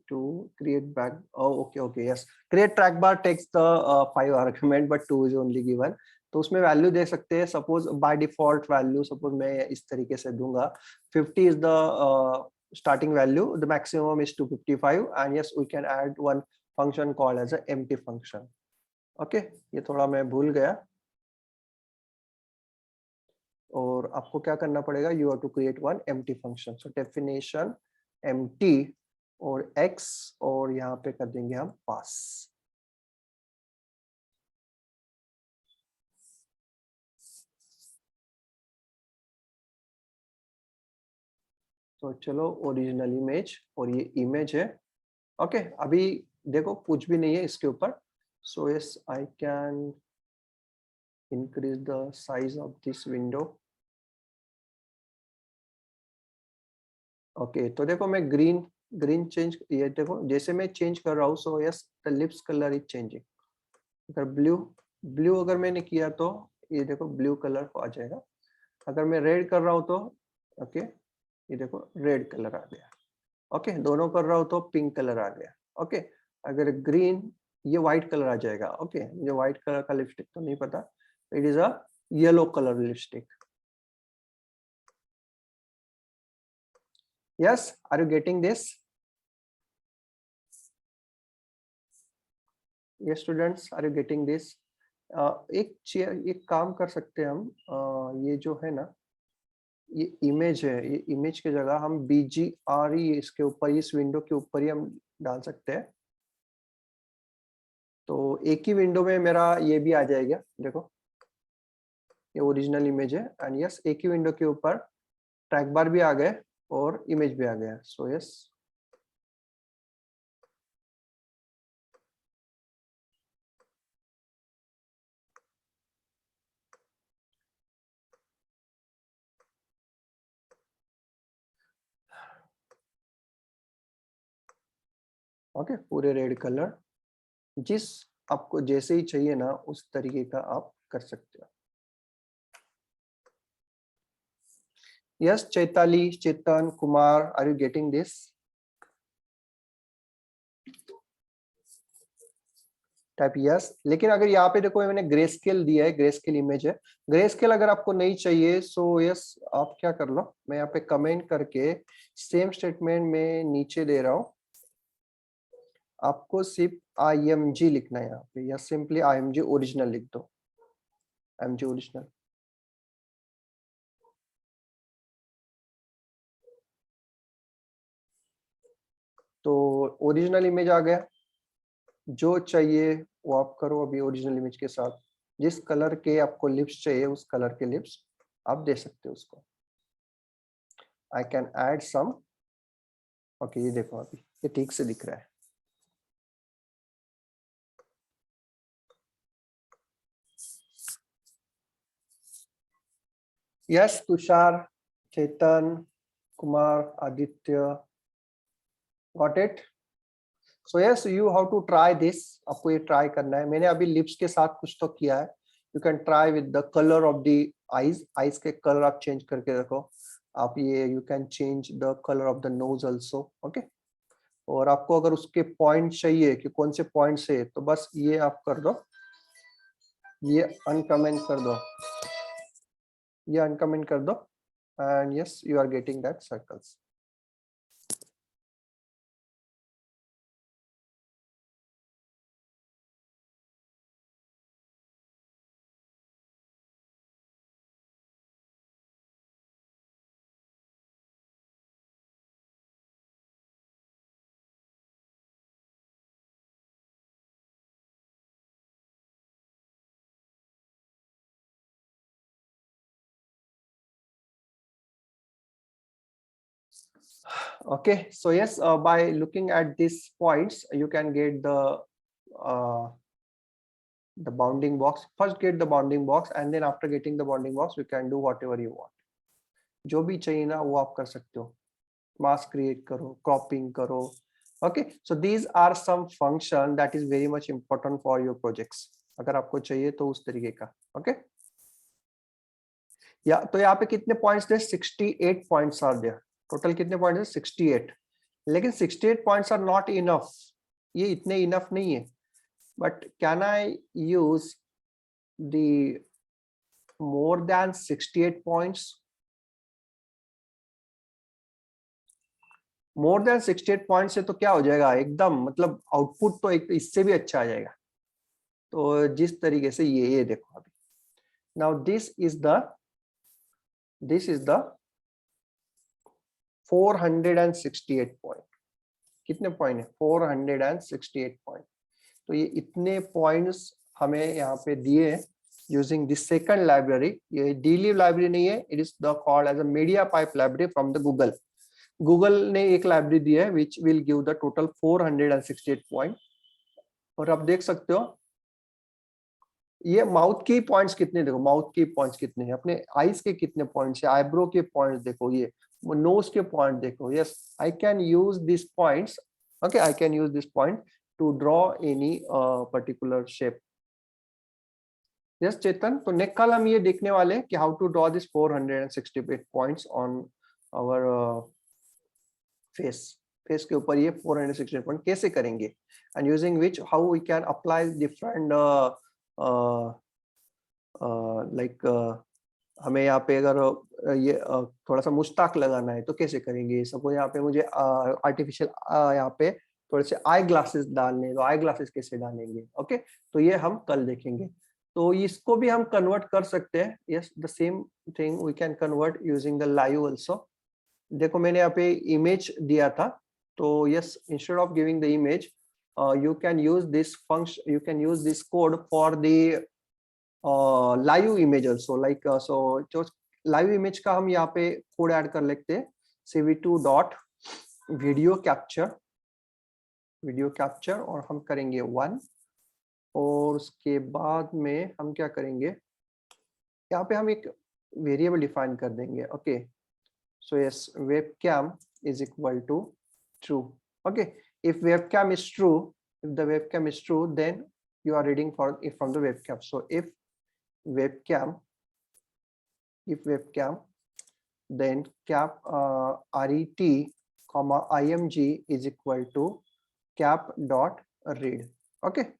to create back, oh okay yes, create track bar takes the 5 argument but 2 is only given। तो उसमें value दे सकते हैं, suppose by default value suppose मैं इस तरीके से दूंगा, 50 is the starting value, the maximum is 255, and yes we can add one function called as a empty function। Okay ये थोड़ा मैं भूल गया, और आपको क्या करना पड़ेगा, you have to create one empty function. So definition empty और x, और यहाँ पे कर देंगे हम पास। तो चलो ओरिजिनल इमेज, और ये इमेज है। ओके अभी देखो कुछ भी नहीं है इसके ऊपर, सो yes I can increase the size of this window. Okay तो देखो मैं ग्रीन चेंज, ये देखो जैसे मैं चेंज कर रहा हूँ, so yes the lips colour is changing. अगर ब्लू अगर मैंने किया तो ये देखो ब्लू कलर आ जाएगा। अगर मैं रेड कर रहा हूँ तो ओके ये देखो रेड कलर आ गया। ओके दोनों कर रहा हूँ तो पिंक कलर आ गया। ओके अगर ग्रीन, ये व्हाइट कलर आ जाएगा। ओके मुझे व्हाइट कलर का लिपस्टिक तो नहीं पता, it is a yellow colour lipstick. Yes are you getting this? ये students are you getting this? एक काम कर सकते हैं हम, ये जो है ना ये इमेज है, ये इमेज की जगह हम BGR ही इसके ऊपर, इस विंडो के ऊपर ही हम डाल सकते हैं। तो एक ही विंडो में मेरा ये भी आ जाएगा, देखो ये ओरिजिनल इमेज है, एंड यस एक ही विंडो के ऊपर ट्रैक बार भी आ गए और इमेज भी आ गया। सो यस ओके पूरे रेड कलर, जिस आपको जैसे ही चाहिए ना उस तरीके का आप कर सकते हो। Yes Chaitali, Chetan, Kumar, are you getting this? Type yes. लेकिन अगर यहाँ पे देखो मैंने ग्रे स्केल दिया है, ग्रे स्केल इमेज है, ग्रे स्केल अगर आपको नहीं चाहिए सो यस आप क्या कर लो, मैं यहाँ पे कमेंट करके सेम स्टेटमेंट में नीचे दे रहा हूँ, आपको सिर्फ IMG लिखना है यहाँ पे, या सिंपली IMG ओरिजिनल लिख दो, IMG ओरिजिनल। तो ओरिजिनल इमेज आ गया, जो चाहिए वो आप करो अभी ओरिजिनल इमेज के साथ, जिस कलर के आपको लिप्स चाहिए उस कलर के लिप्स आप दे सकते हो उसको। I can add some, okay ये देखो अभी ये ठीक से दिख रहा है। Yes Tushar, Chetan, Kumar, Aditya, got it? So yes you how to try this, आपको ये ट्राई करना है। मैंने अभी लिप्स के साथ कुछ तो किया है, you can try with the colour of the eyes, eyes के कलर आप चेंज करके रखो आप, ये you can change the colour of the nose also. Okay और आपको अगर उसके पॉइंट चाहिए कि कौन से पॉइंट से, तो बस ये आप कर दो, ये अनकमेंट कर दो, ये अनकमेंट कर दो and yes, you are getting that circles. Okay, so yes, by looking at these points, you can get the bounding box. First get the bounding box, and then after getting the bounding box, you can do whatever you want. जो भी चाहिए ना वो आप कर सकते हो. Mask create करो, cropping करो. Okay, so these are some function that is very much important for your projects. अगर आपको चाहिए तो उस तरीके का. Okay. या तो यहाँ पे कितने पॉइंट्स थे? 68 पॉइंट्स आर देयर. टोटल कितने पॉइंट्स है? 68. लेकिन 68 पॉइंट्स आर नॉट इनफ. ये इतने इनफ नहीं है. But can I use the more than 68 points? More than 68 points से तो क्या हो जाएगा एकदम, मतलब आउटपुट तो एक इससे भी अच्छा आ जाएगा. तो जिस तरीके से ये देखो अभी. Now this is the 468 point. कितने पॉइंट है? 468 पॉइंट. तो ये इतने पॉइंट्स हमें यहाँ पे दिए यूजिंग दिस सेकंड लाइब्रेरी. ये dlib लाइब्रेरी नहीं है, it is the called as a media pipe library from the Google ने एक लाइब्रेरी दी है which will give the total 468 point. और आप देख सकते हो ये माउथ की पॉइंट्स कितने, देखो माउथ की पॉइंट्स कितने हैं, अपने आईज के कितने पॉइंट्स है, आईब्रो के पॉइंट्स देखो, ये नोज के पॉइंट देखो. Yes, I can use this points. Okay, I can use this point to draw any particular shape. Yes Chetan, तो नेक्स्ट कल हम ये देखने वाले हैं कि how to draw this 468 points on our face के ऊपर ये 468 पॉइंट कैसे करेंगे, and using which how we can apply different like हमें यहाँ पे अगर ये थोड़ा सा मुश्ताक लगाना है तो कैसे करेंगे. सपोज यहाँ पे मुझे आर्टिफिशियल यहाँ पे थोड़े से आई ग्लासेस डालने, तो आई ग्लासेस कैसे डालेंगे. ओके, तो ये हम कल देखेंगे. तो इसको भी हम कन्वर्ट कर सकते हैं. Yes, the same thing we can convert using the live also. देखो मैंने यहाँ पे इमेज दिया था, तो yes, instead of giving the image you can use this function, you can use this code for the live image also. Like so जो live image का हम यहाँ पे कोड ऐड कर लेते हैं, cv2 डॉट वीडियो कैप्चर और हम करेंगे 1. और उसके बाद में हम क्या करेंगे, यहाँ पे हम एक वेरिएबल डिफाइन कर देंगे. Okay, so yes, webcam is equal to true. Okay, if webcam is true, if the webcam is true, then you are reading for it from the webcam. So if webcam, then cap ret comma img is equal to cap dot read. Okay,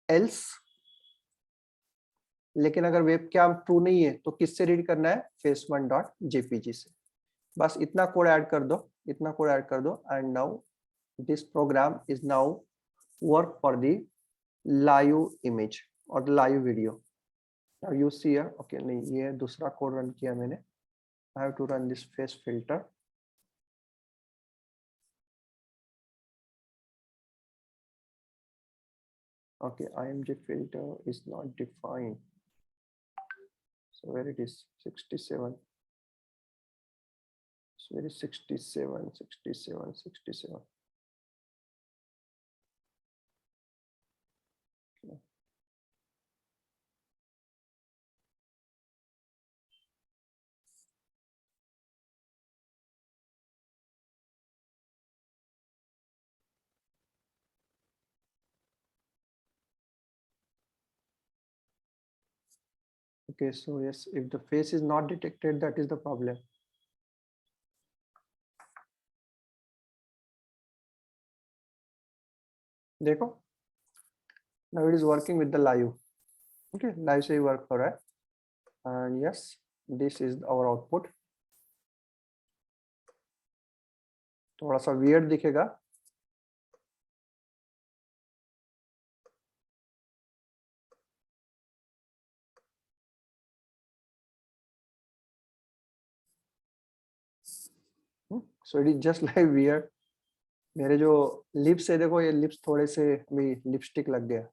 else, लेकिन अगर webcam true नहीं है तो किससे read करना है? face1.jpg से. बस इतना कोड ऐड कर दो, and now this program is now work for the live image और the live video. Now you see here. Okay, नहीं, ये दूसरा कोड रन किया मैंने. I have to run this face filter. Okay, img filter is not defined. So where it is? 67. So where is 67? Okay. Okay, so yes, if the face is not detected, that is the problem. देखो, now it is working with the live. Okay, live से ही work हो रहा है. And yes, this is our output. थोड़ा सा weird दिखेगा. So it is just like weird. मेरे जो लिप्स है देखो, ये लिप्स थोड़े से भी लिपस्टिक लग गया.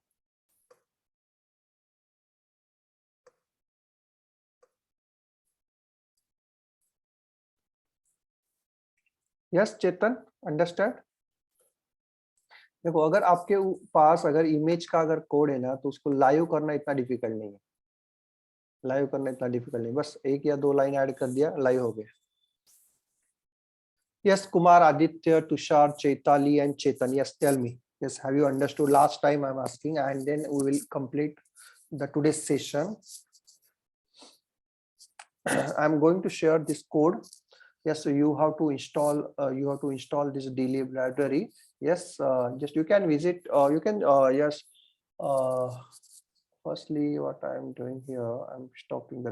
यस चेतन, अंडरस्टैंड. देखो अगर आपके पास अगर इमेज का अगर कोड है ना, तो उसको लाइव करना इतना डिफिकल्ट नहीं है. लाइव करना इतना डिफिकल्ट नहीं, बस एक या दो लाइन ऐड कर दिया, लाइव हो गया. Yes, Kumar, Aditya, Tushar, Chaitali, and Chetan. Yes, tell me. Yes, have you understood? Last time I'm asking, and then we will complete the today's session. I'm going to share this code. Yes, so you have to install. You have to install this dlib library. Yes, just you can visit. You can yes. Firstly, what I'm doing here, I'm stopping the